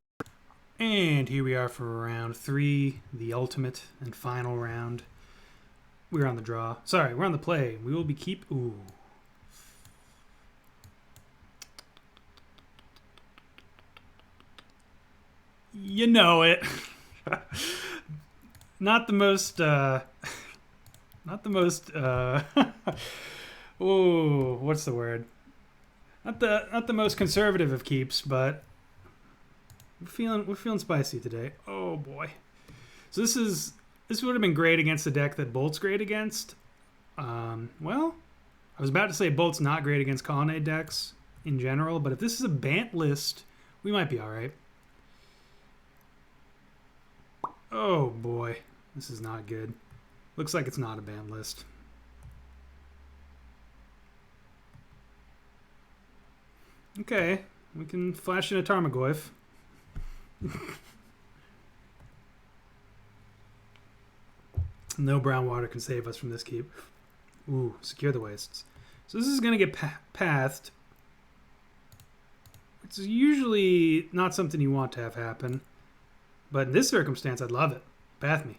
And here we are for round 3, the ultimate and final round. we're on the draw. Sorry, we're on the play. We will be keep. Ooh. You know it. Not the most. Not the most. Ooh, what's the word? Not the most conservative of keeps, but we're feeling spicy today. Oh boy. So this would have been great against the deck that Bolt's great against. Well, I was about to say Bolt's not great against Colonnade decks in general, but if this is a Bant list, we might be all right. Oh boy, this is not good. Looks like it's not a Bant list. Okay, we can flash in a Tarmogoyf. No brown water can save us from this keep. Ooh, secure the wastes. So this is going to get pathed. It's usually not something you want to have happen. But in this circumstance, I'd love it. Path me.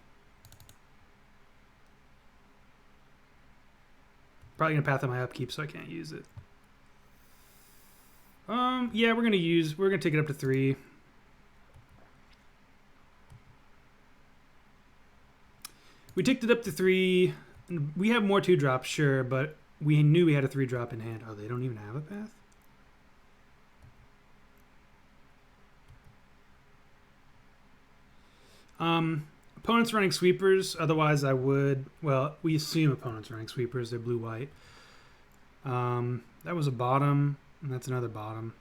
Probably going to path on my upkeep, so I can't use it. Yeah, we're going to take it up to 3. We ticked it up to 3. We have more 2-drops, sure, but we knew we had a 3-drop in hand. Oh, they don't even have a path? Opponents running sweepers, otherwise I would... Well, we assume opponents running sweepers. They're blue-white. That was a bottom, and that's another bottom.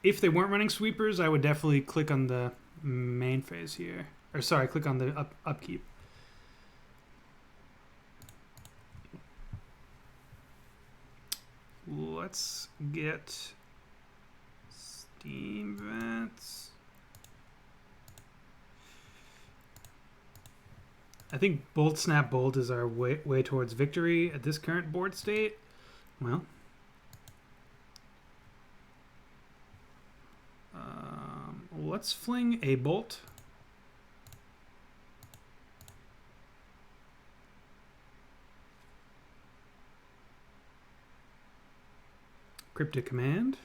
If they weren't running sweepers, I would definitely click on the main phase here. Or sorry, click on the upkeep. Let's get steam vents. I think Bolt Snap Bolt is our way towards victory at this current board state. Well, let's fling a bolt. Cryptic Command.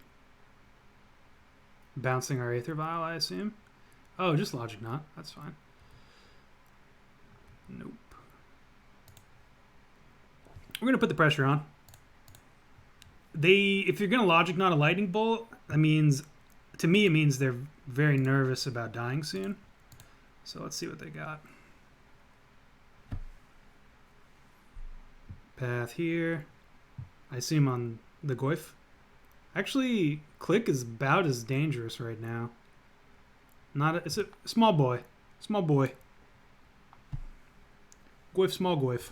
Bouncing our Aether Vial, I assume. Oh, just Logic Knot. That's fine. Nope. We're going to put the pressure on. If you're going to Logic Knot a Lightning Bolt, that means, to me, it means they're very nervous about dying soon. So let's see what they got. Path here. I assume on the Goyf. Actually, Click is about as dangerous right now. It's a small boy. Small boy. Goyf, small Goyf.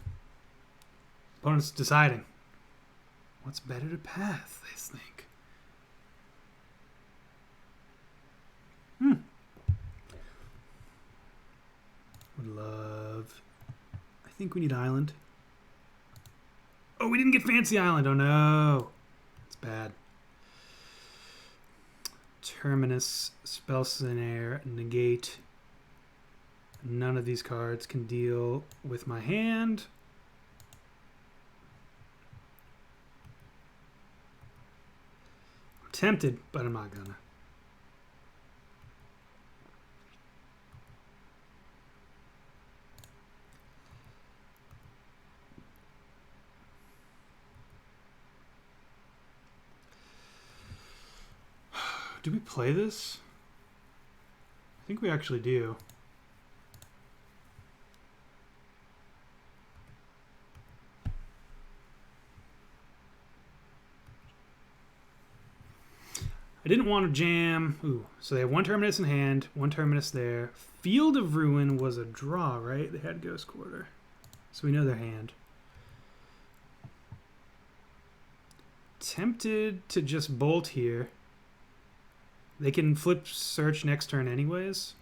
Opponent's deciding. What's better to path, they think. Would love... I think we need Island. Oh, we didn't get Fancy Island. Oh, no. It's bad. Terminus, Spell Snare, Negate. None of these cards can deal with my hand. I'm tempted, but I'm not gonna. Do we play this? I think we actually do. I didn't want to jam. Ooh, so they have one Terminus in hand, one Terminus there. Field of Ruin was a draw, right? They had Ghost Quarter. So we know their hand. Tempted to just bolt here. They can flip search next turn anyways.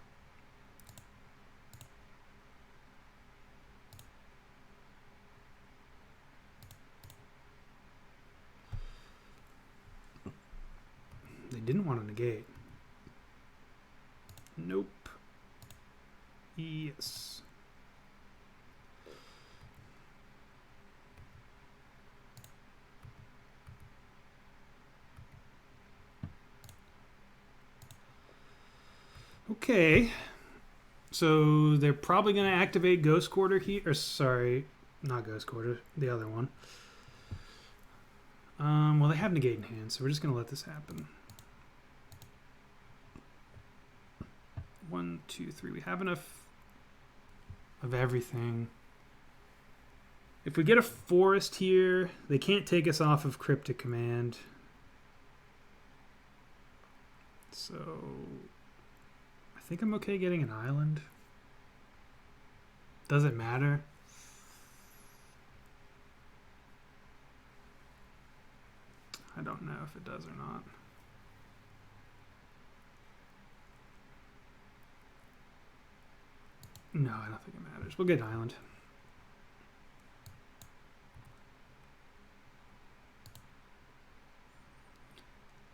They didn't want to negate. Nope. Yes. Okay. So they're probably going to activate Ghost Quarter here. Or sorry, not Ghost Quarter. The other one. Well, they have Negate in hand, so we're just going to let this happen. 1, 2, 3. We have enough of everything. If we get a forest here, they can't take us off of Cryptic Command. So I think I'm okay getting an island. Does it matter? I don't know if it does or not. No, I don't think it matters. We'll get an island.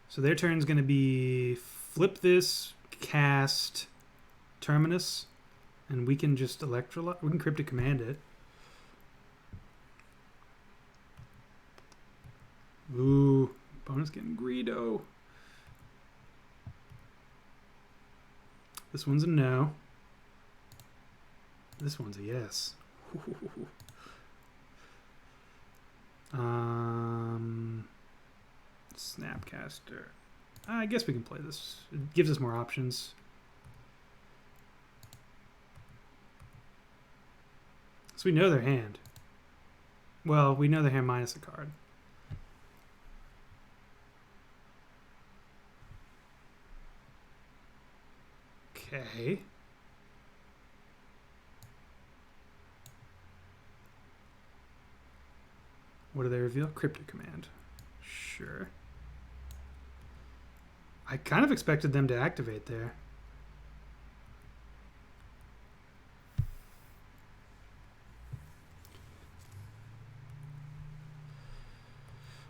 So their turn's going to be flip this, cast Terminus, and we can just electrolyze. We can Cryptic Command it. Ooh, bonus getting Greedo. This one's a no. This one's a yes. Snapcaster. I guess we can play this. It gives us more options. So we know their hand. Well, we know their hand minus a card. Okay. What do they reveal? Cryptic Command. Sure. I kind of expected them to activate there.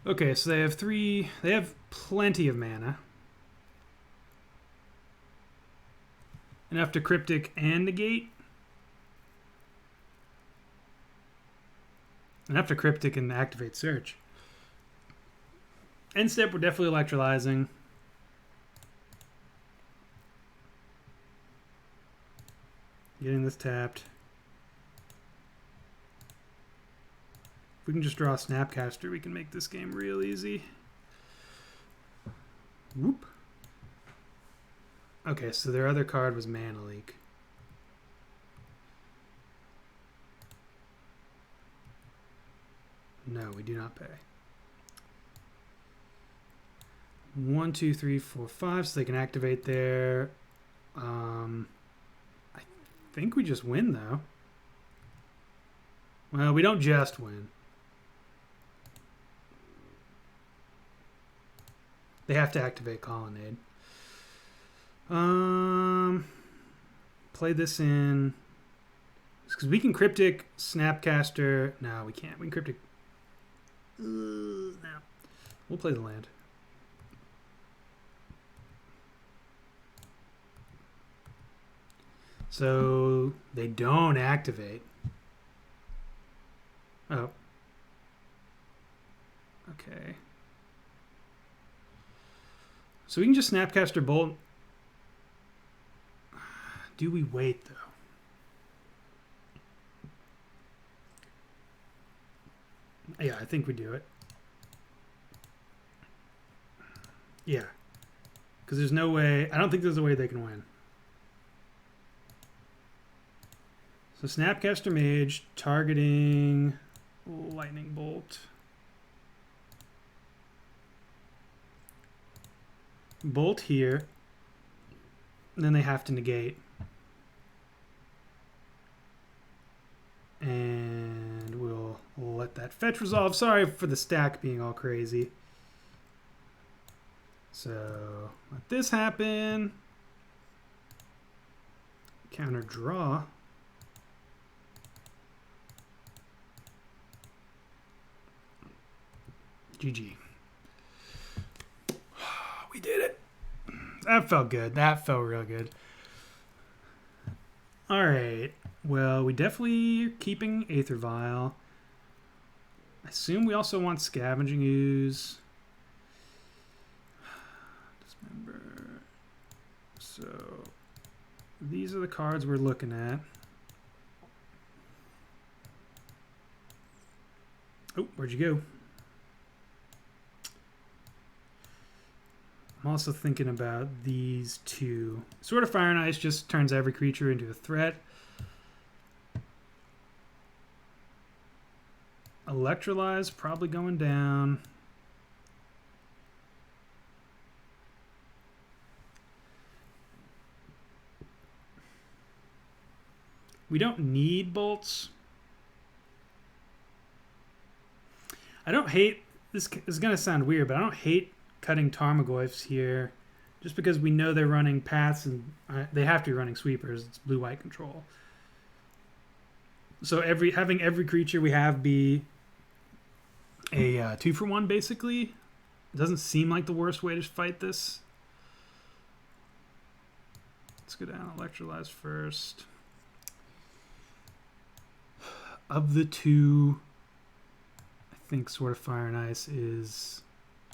Okay, so they have three. They have plenty of mana. Enough to Cryptic and Negate. Enough to Cryptic and activate Search. End step, we're definitely electrolyzing. Getting this tapped. If we can just draw a Snapcaster, we can make this game real easy. Whoop. Okay, so their other card was Mana Leak. No, we do not pay. 1, 2, 3, 4, 5, so they can activate there. I think we just win, though. Well, we don't just win. They have to activate Colonnade. Play this in. Because we can Cryptic, Snapcaster. No, we can't. We can Cryptic. No. We'll play the land. So they don't activate. Oh. Okay. So we can just Snapcaster Bolt. Do we wait, though? Yeah, I think we do it. Yeah. Because there's no way... I don't think there's a way they can win. So Snapcaster Mage, targeting Lightning Bolt. Bolt here. And then they have to negate. And we'll let that fetch resolve. Sorry for the stack being all crazy. So let this happen. Counter draw. GG. We did it. That felt good. That felt real good. Alright. Well, we definitely are keeping Aether Vial. I assume we also want Scavenging Ooze. Dismember. So, these are the cards we're looking at. Oh, where'd you go? I'm also thinking about these two. Sword of Fire and Ice just turns every creature into a threat. Electrolyze probably going down. We don't need bolts. I don't hate, this is going to sound weird, but I don't hate cutting Tarmogoyfs here just because we know they're running paths and they have to be running sweepers. It's blue-white control. So having every creature we have be a 2-for-1 basically. It doesn't seem like the worst way to fight this. Let's go down Electrolyze first. Of the two, I think Sword of Fire and Ice is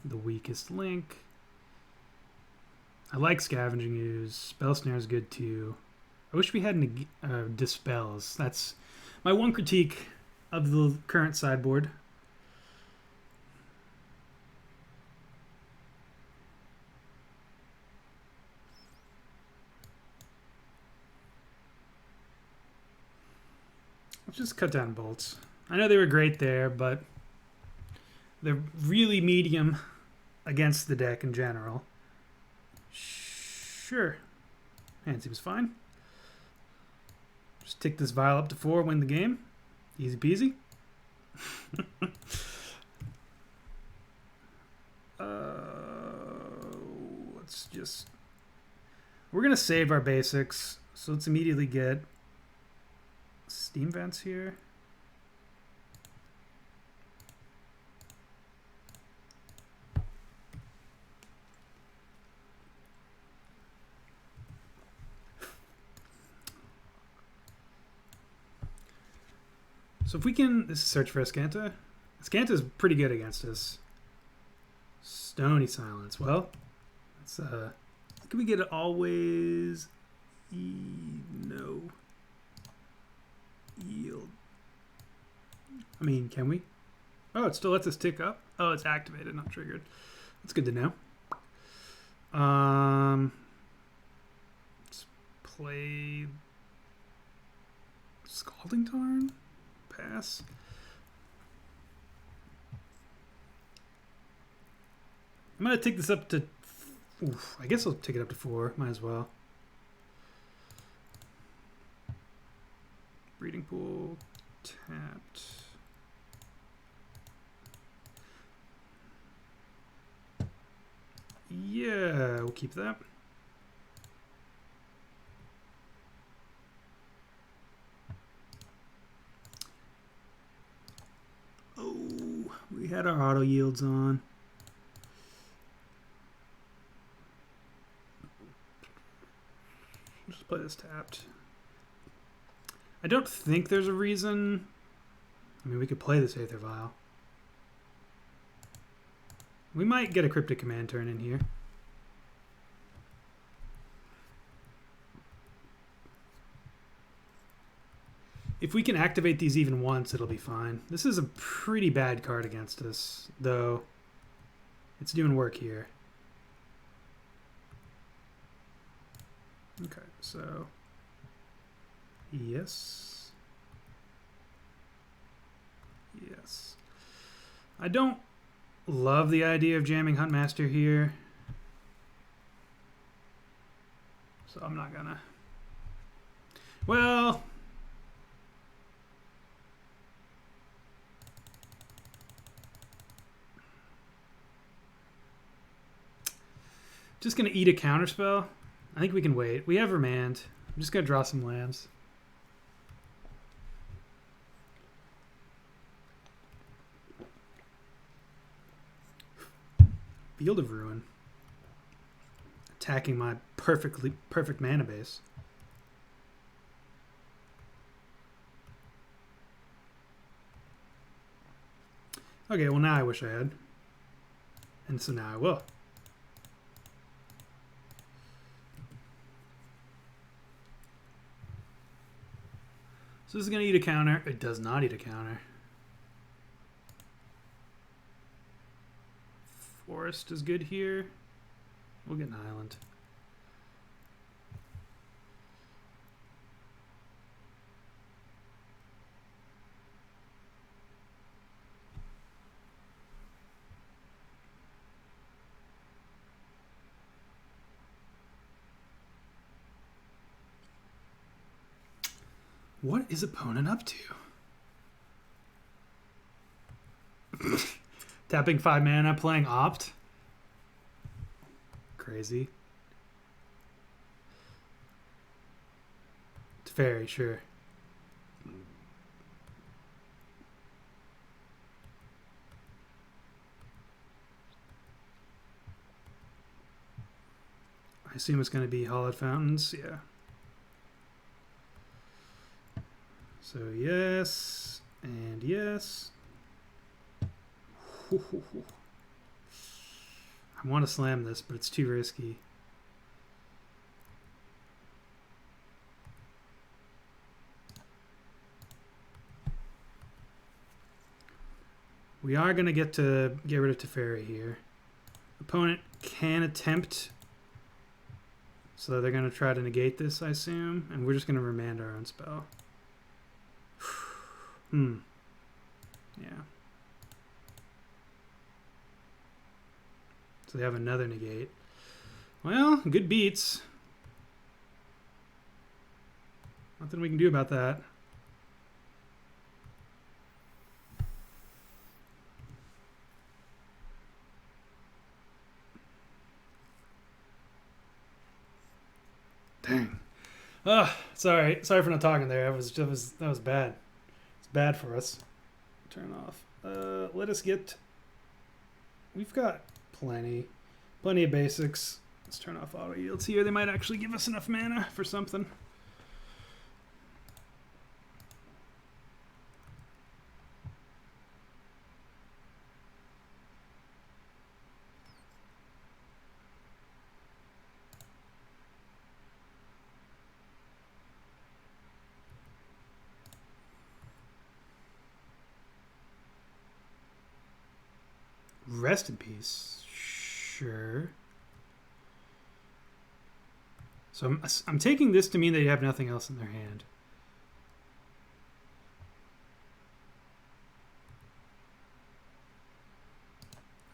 the weakest link. I like Scavenging Ooze. Spell Snare is good too. I wish we had Dispels. That's my one critique of the current sideboard. Let's just cut down bolts. I know they were great there, but they're really medium against the deck in general. Sure. Hand seems fine. Just tick this vial up to 4, win the game. Easy peasy. Let's just... We're going to save our basics, so let's immediately get Steam Vents here. So if we can, this is search for Ascanta. Ascanta is pretty good against us. Stony Silence. Well, let's can we get it always? No. Yield. I mean, can we? Oh, it still lets us tick up. Oh, it's activated, not triggered. That's good to know. Let's play Scalding Tarn. Pass. I'm gonna take this up to. Oof, I guess I'll take it up to 4. Might as well. Breeding Pool tapped. Yeah, we'll keep that. Oh, we had our auto yields on. Just play this tapped. I don't think there's a reason. I mean, we could play this Aether Vial. We might get a Cryptic Command turn in here. If we can activate these even once, it'll be fine. This is a pretty bad card against us, though. It's doing work here. Okay, so... Yes. Yes. I don't love the idea of jamming Huntmaster here. So I'm not gonna... Well... Just gonna eat a counterspell. I think we can wait. We have Remand. I'm just gonna draw some lands. Field of Ruin. Attacking my perfect mana base. Okay, well now I wish I had. And so now I will. So this is going to eat a counter. It does not eat a counter. Forest is good here. We'll get an island. What is opponent up to? Tapping 5 mana, playing Opt. Crazy. It's very sure. I assume it's going to be Hollowed Fountains. Yeah. So yes, and yes. I want to slam this, but it's too risky. We are going to get rid of Teferi here. Opponent can attempt, so they're going to try to negate this, I assume, and we're just going to remand our own spell. Yeah. So they have another negate. Well, good beats. Nothing we can do about that. Dang. Sorry for not talking there. That was bad. It's bad for us. Turn off. Let us get. We've got plenty of basics. Let's turn off auto yields here. They might actually give us enough mana for something. Rest in peace. Sure. So I'm taking this to mean they have nothing else in their hand.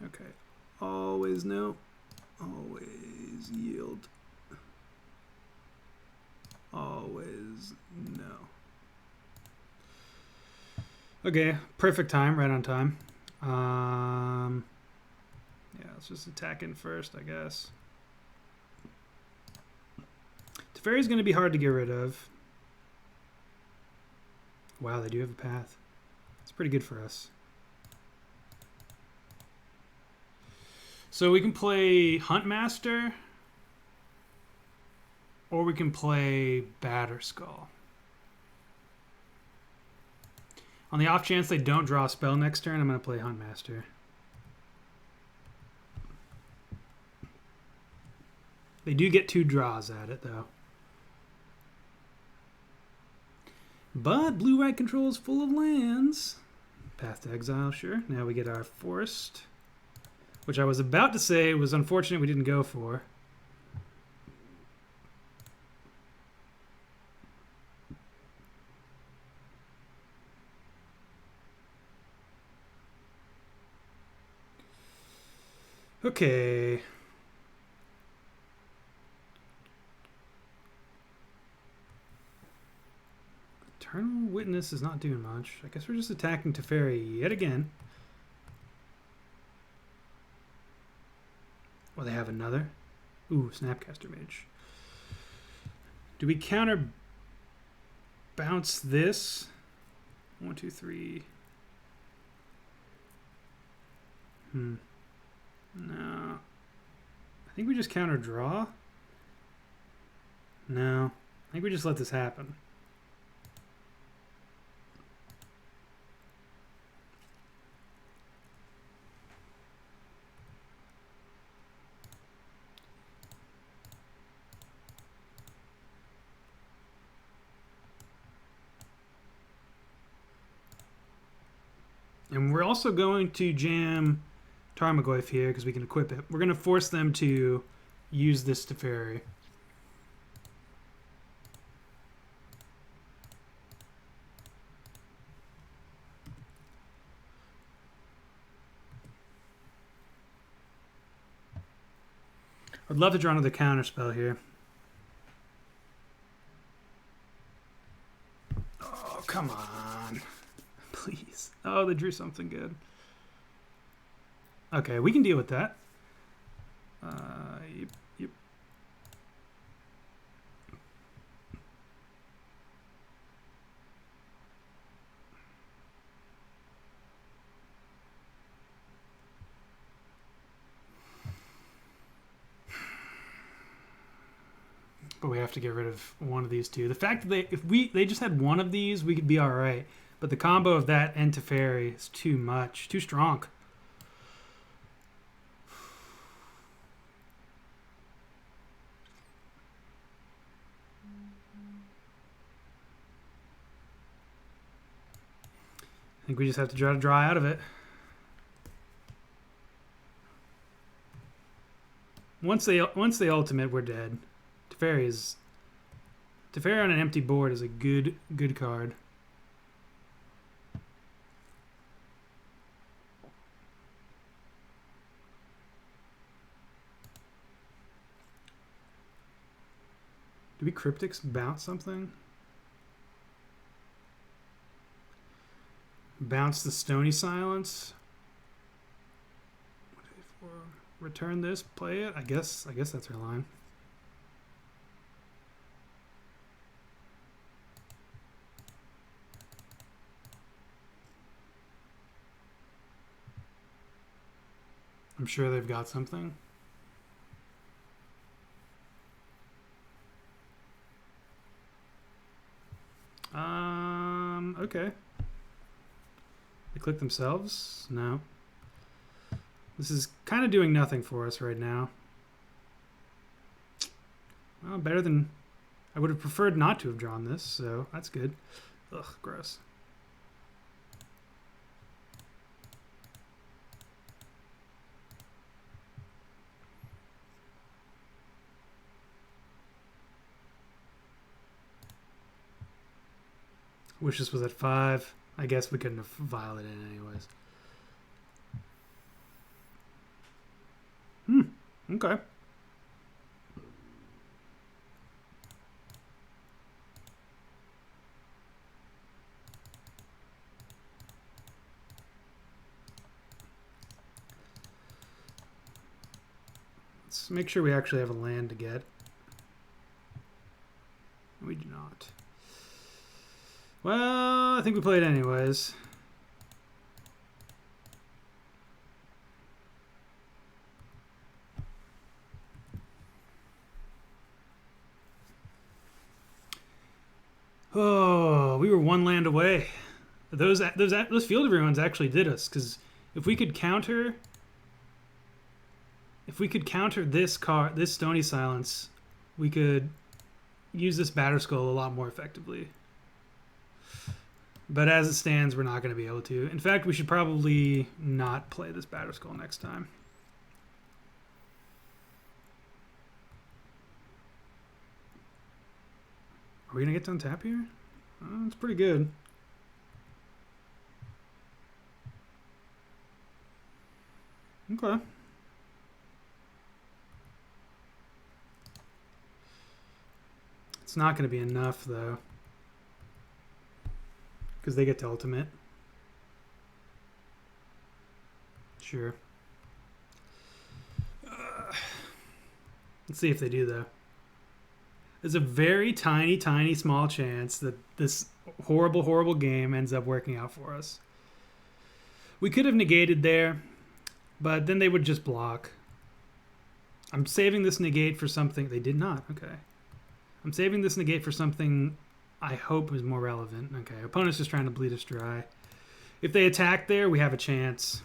Okay. Always no. Always yield. Always no. Okay. Perfect time. Right on time. Yeah, let's just attack in first, I guess. Teferi's going to be hard to get rid of. Wow, they do have a path. It's pretty good for us. So we can play Huntmaster, or we can play Batterskull. On the off chance they don't draw a spell next turn, I'm going to play Huntmaster. They do get 2 draws at it, though. But blue-white control is full of lands. Path to Exile, sure. Now we get our Forest, which I was about to say was unfortunate we didn't go for. Okay. Eternal Witness is not doing much. I guess we're just attacking Teferi yet again. Well, they have another. Ooh, Snapcaster Mage. Do we counter bounce this? 1, 2, 3. No. I think we just counter draw. No. I think we just let this happen. we're also going to jam Tarmogoyf here because we can equip it. We're going to force them to use this Teferi. I'd love to draw another counter spell here. Oh, come on. Please. Oh, they drew something good. Okay, we can deal with that. Yep. But we have to get rid of one of these two. The fact that if they just had one of these, we could be all right. But the combo of that and Teferi is too much, too strong. I think we just have to try to draw out of it. Once they ultimate, we're dead. Teferi on an empty board is a good card. Do we Cryptics bounce something? Bounce the Stony Silence. Return this, play it. I guess that's our line. I'm sure they've got something. Okay. They click themselves? No. This is kind of doing nothing for us right now. Well, better than... I would have preferred not to have drawn this, so that's good. Ugh, gross. Wish this was at 5. I guess we couldn't have filed it in anyways. Okay. Let's make sure we actually have a land to get. We do not. Well, I think we played anyways. Oh, we were one land away. Those field of ruins actually did us, because if we could counter this card, this Stony Silence, we could use this Batterskull a lot more effectively. But as it stands, we're not going to be able to. In fact, we should probably not play this Batterskull next time. Are we going to get to untap here? It's pretty good. Okay. It's not going to be enough, though. Because they get to ultimate. Sure. Let's see if they do, though. There's a very tiny small chance that this horrible game ends up working out for us. We could have negated there, but then they would just block. I'm saving this negate for something. They did not. Okay. I'm saving this negate for something I hope is more relevant. Okay, opponent's just trying to bleed us dry. If they attack there, we have a chance.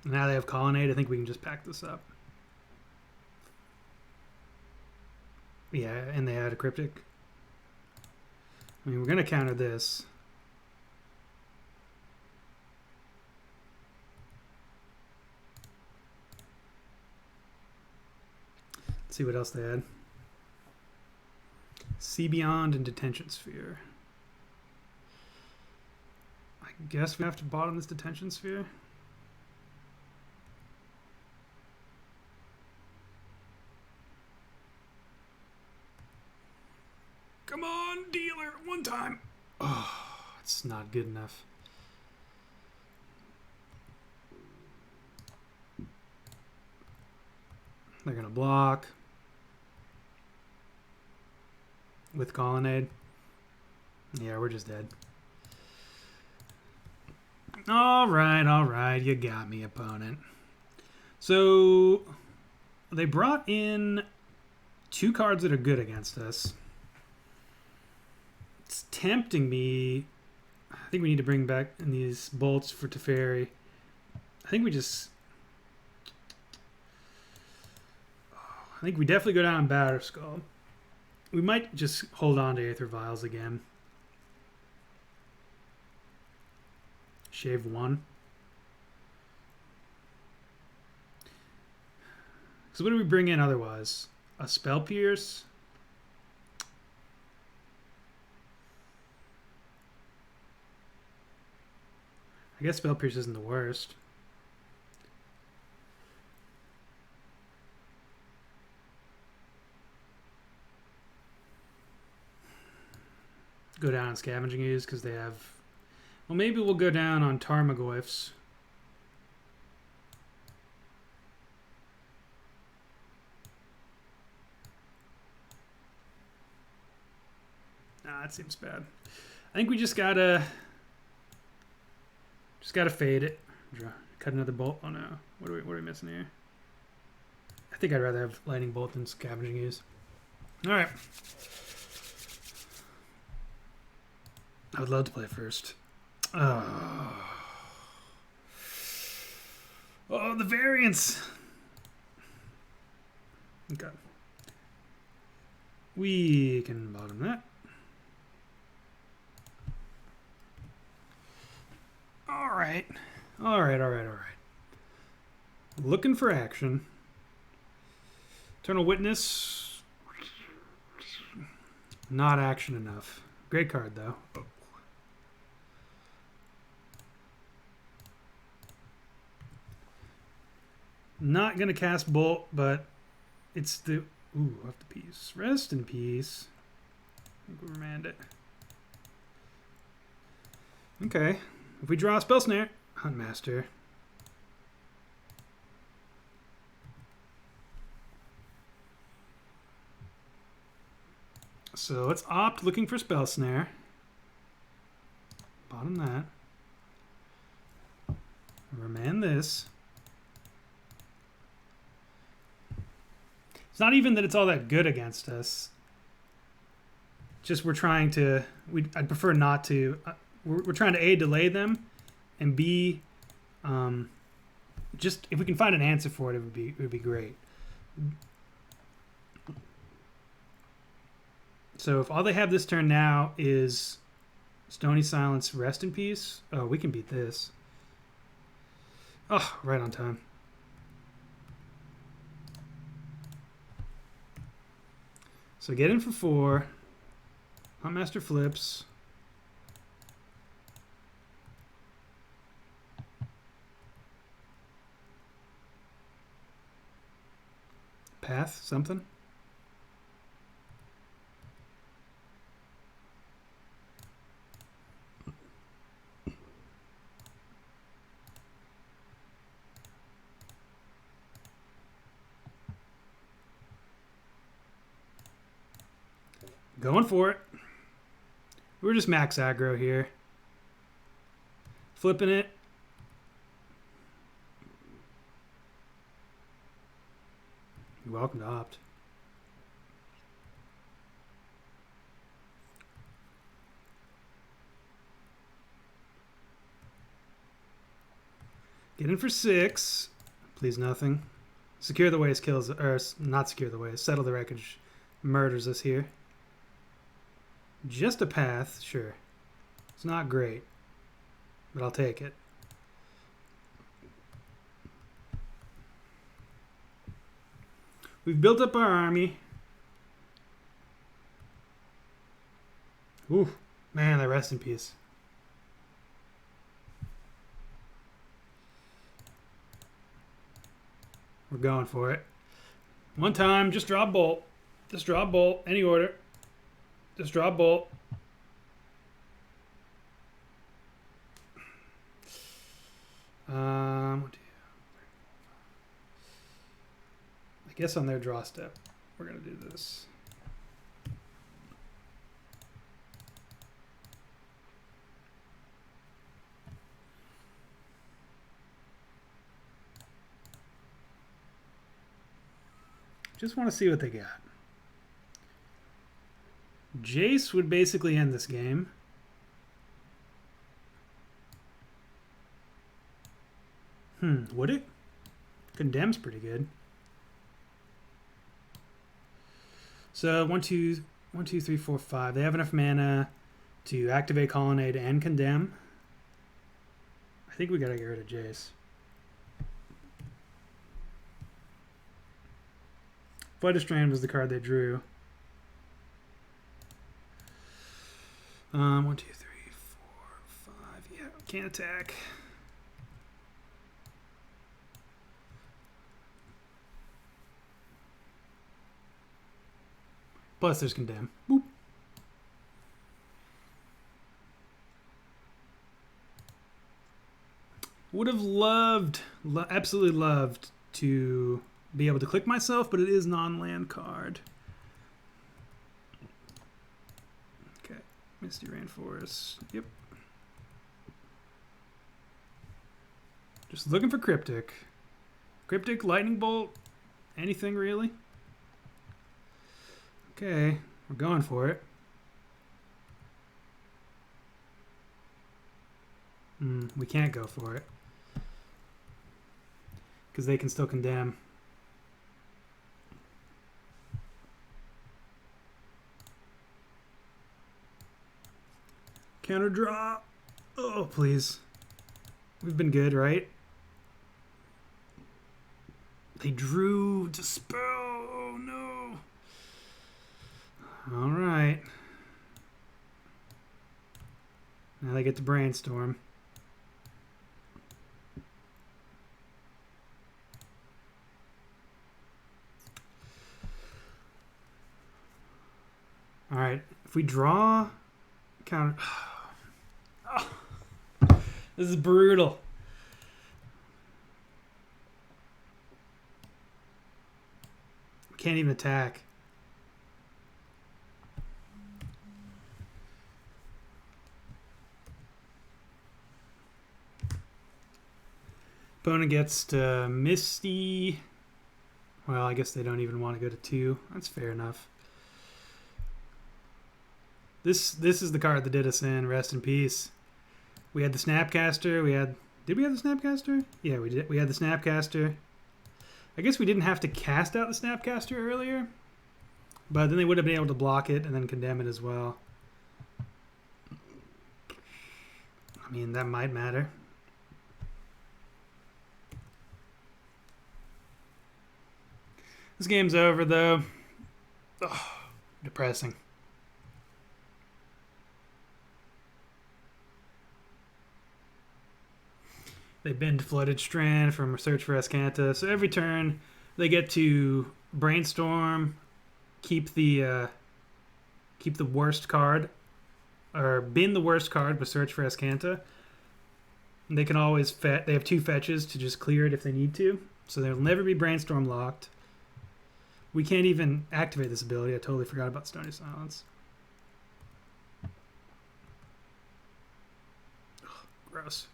Now they have Colonnade. I think we can just pack this up. Yeah, and they had a Cryptic. I mean, we're going to counter this. Let's see what else they had. See Beyond and Detention Sphere. I guess we have to bottom this Detention Sphere. Come on, dealer, one time. Oh, it's not good enough. They're going to block with Colonnade. Yeah, we're just dead. All right, you got me, opponent. So they brought in 2 cards that are good against us. It's tempting me. I think we need to bring back in these bolts for Teferi. I think we definitely go down on Batterskull. We might just hold on to Aether Vials again. Shave 1. So what do we bring in otherwise? A Spell Pierce? I guess Spell Pierce isn't the worst. Go down on Scavenging Ooze because they have... Well, maybe we'll go down on Tarmogoyfs. Nah, that seems bad. I think we just gotta fade it. Cut another bolt. Oh no, what are we missing here? I think I'd rather have Lightning Bolt than Scavenging Ooze. All right. I would love to play first. Oh, the variance. Okay. We can bottom that. All right. Looking for action. Eternal Witness. Not action enough. Great card, though. Not going to cast Bolt, but it's the... Ooh, off the piece. Rest in peace. I think we remand it. Okay. If we draw a Spell Snare, Huntmaster. So let's opt looking for Spell Snare. Bottom that. Remand this. It's not even that it's all that good against us. Just we're trying to... I'd prefer not to... We're trying to A, delay them, and B, just if we can find an answer for it, it would be great. So if all they have this turn now is Stony Silence, Rest in Peace, oh, we can beat this. Oh, right on time. So get in for 4. Huntmaster flips. Path, something. Going for it. We're just max aggro here. Flipping it. You're welcome to opt. Get in for 6. Please nothing. Secure the Waste kills, or not secure the Waste. Settle the Wreckage murders us here. Just a path, sure. It's not great, but I'll take it. We've built up our army. Ooh, man, they rest in peace. We're going for it. One time, just draw a bolt. Just draw a bolt, any order. Just draw a bolt. I guess on their draw step, we're going to do this. Just want to see what they got. Jace would basically end this game. Would it? Condemn's pretty good. So 1, 2, 3, 4, 5. They have enough mana to activate Colonnade and Condemn. I think we gotta get rid of Jace. Flight of Strand was the card they drew. 1, 2, 3, 4, 5. Yeah, can't attack. Plus there's Condemn. Boop. Would have loved, absolutely loved to be able to click myself, but it is non-land card. Okay, Misty Rainforest. Yep. Just looking for Cryptic. Cryptic, Lightning Bolt, anything really? Okay, we're going for it. We can't go for it. Because they can still Condemn. Counter draw. Oh, please. We've been good, right? They drew Dispel. Oh, no. All right. Now they get to Brainstorm. All right. If we draw counter... Oh, this is brutal. Can't even attack. Opponent gets to Misty. Well, I guess they don't even want to go to 2. That's fair enough. This is the card that did us in. Rest in peace. We had the Snapcaster. Did we have the Snapcaster? Yeah, we did. We had the Snapcaster. I guess we didn't have to cast out the Snapcaster earlier, but then they would have been able to block it and then Condemn it as well. I mean, that might matter. This game's over, though. Ugh, depressing. They bend Flooded Strand from Search for Escanta. So every turn, they get to Brainstorm, keep the worst card, or bin the worst card with Search for Escanta. And they can always they have 2 fetches to just clear it if they need to. So they'll never be Brainstorm locked. We can't even activate this ability. I totally forgot about Stony Silence. Ugh, gross.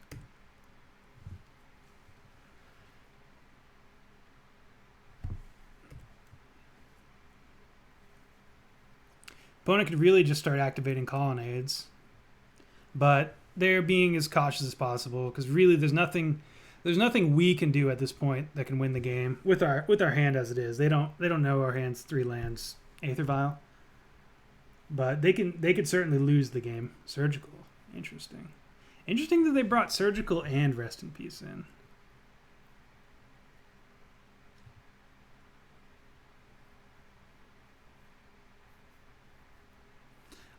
Opponent could really just start activating Colonnades, but they're being as cautious as possible because really there's nothing we can do at this point that can win the game with our hand as it is. They don't know our hand's 3 lands Aether Vial. but they could certainly lose the game. Surgical, interesting. Interesting that they brought Surgical and Rest in Peace in.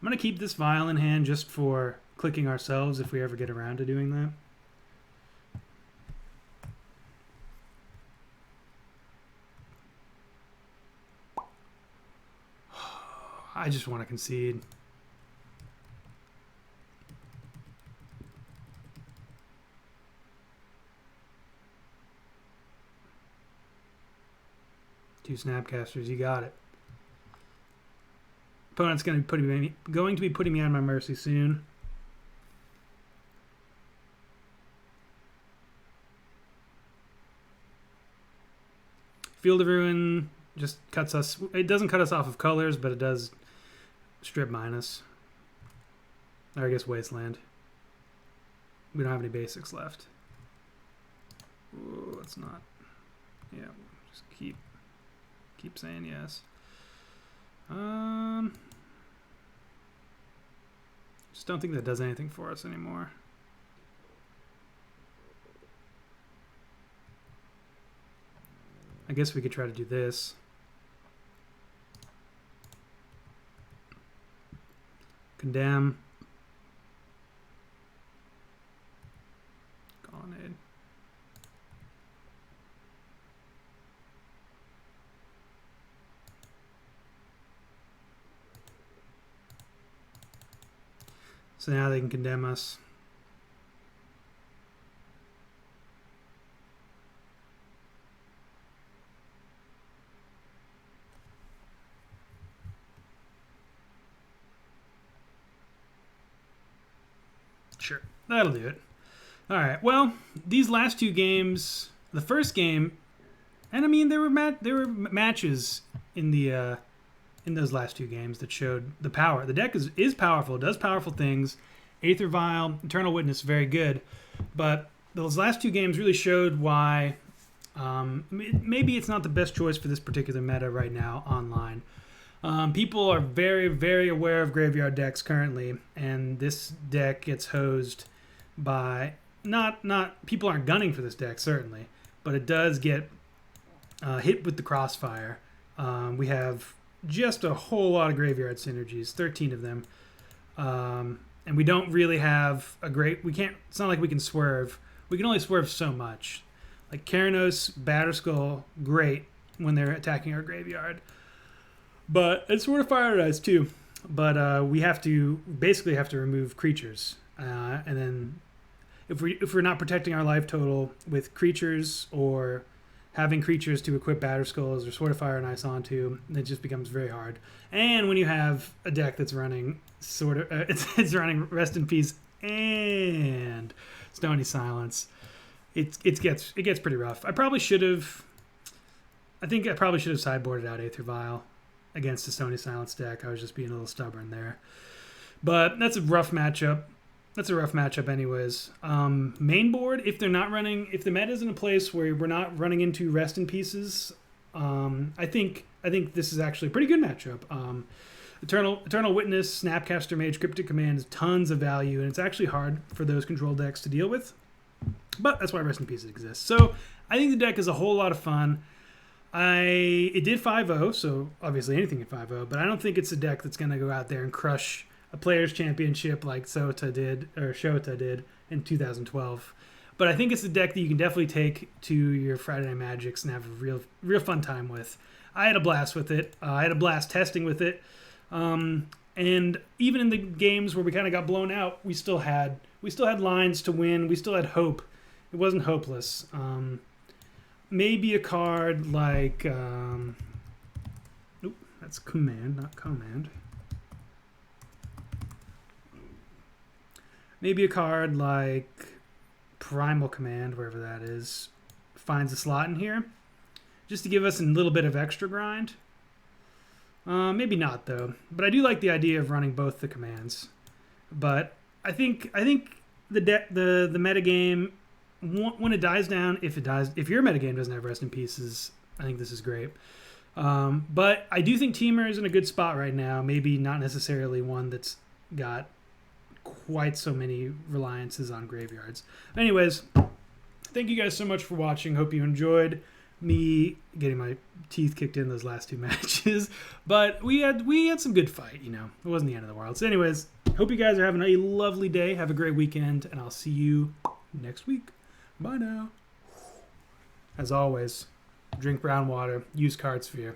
I'm going to keep this vial in hand just for clicking ourselves if we ever get around to doing that. I just want to concede. Two Snapcasters, you got it. Opponent's going to be putting me on my mercy soon. Field of Ruin just cuts us. It doesn't cut us off of colors, but it does strip minus. Or I guess Wasteland. We don't have any basics left. Ooh, let's not. Yeah, just keep saying yes. Just don't think that does anything for us anymore. I guess we could try to do this. Condemn. Colonnade. So now they can condemn us. Sure, that'll do it. All right. Well, these last two games, the first game, and I mean there were matches in the in those last two games that showed the power. The deck is powerful, does powerful things. Aether Vial, Eternal Witness, very good. But those last two games really showed why maybe it's not the best choice for this particular meta right now online. People are very, very aware of graveyard decks currently, and this deck gets hosed by not people aren't gunning for this deck certainly, but it does get hit with the crossfire. We have just a whole lot of graveyard synergies, 13 of them, and we don't really have a great. We can't. It's not like we can swerve. We can only swerve so much. Like Keranos, Batterskull, great when they're attacking our graveyard. But it's sort of Popularized too. But we basically have to remove creatures, and then if we're not protecting our life total with creatures or having creatures to equip Batterskulls or Sword of Fire and Ice onto, it just becomes very hard. And when you have a deck that's running it's running Rest in Peace and Stony Silence, it gets pretty rough. I think I probably should have sideboarded out Aether Vial against the Stony Silence deck. I was just being a little stubborn there. But that's a rough matchup. That's a rough matchup anyways. Main board, if the meta is in a place where we're not running into Rest in Pieces, I think this is actually a pretty good matchup. Eternal Witness, Snapcaster Mage, Cryptic Command is tons of value, and it's actually hard for those control decks to deal with. But that's why Rest in Pieces exists. So I think the deck is a whole lot of fun. It did 5-0, so obviously anything at 5-0, but I don't think it's a deck that's going to go out there and crush a Players' Championship like Shouta did in 2012. But I think it's a deck that you can definitely take to your Friday Night Magics and have a real fun time with. I had a blast with it. I had a blast testing with it. And even in the games where we kind of got blown out, we still had lines to win. We still had hope. It wasn't hopeless. Maybe a card like that's command, not command. Maybe a card like Primal Command, wherever that is, finds a slot in here, just to give us a little bit of extra grind. Maybe not though, but I do like the idea of running both the commands. But I think the metagame, when it dies down, if your metagame doesn't have Rest in Pieces, I think this is great. But I do think Teamer is in a good spot right now. Maybe not necessarily one that's got quite so many reliances on graveyards. Anyways, thank you guys so much for watching. Hope you enjoyed me getting my teeth kicked in those last 2 matches. But we had some good fight, you know. It wasn't the end of the world. So anyways, hope you guys are having a lovely day. Have a great weekend, and I'll see you next week. Bye now. As always, drink brown water, use Card Sphere.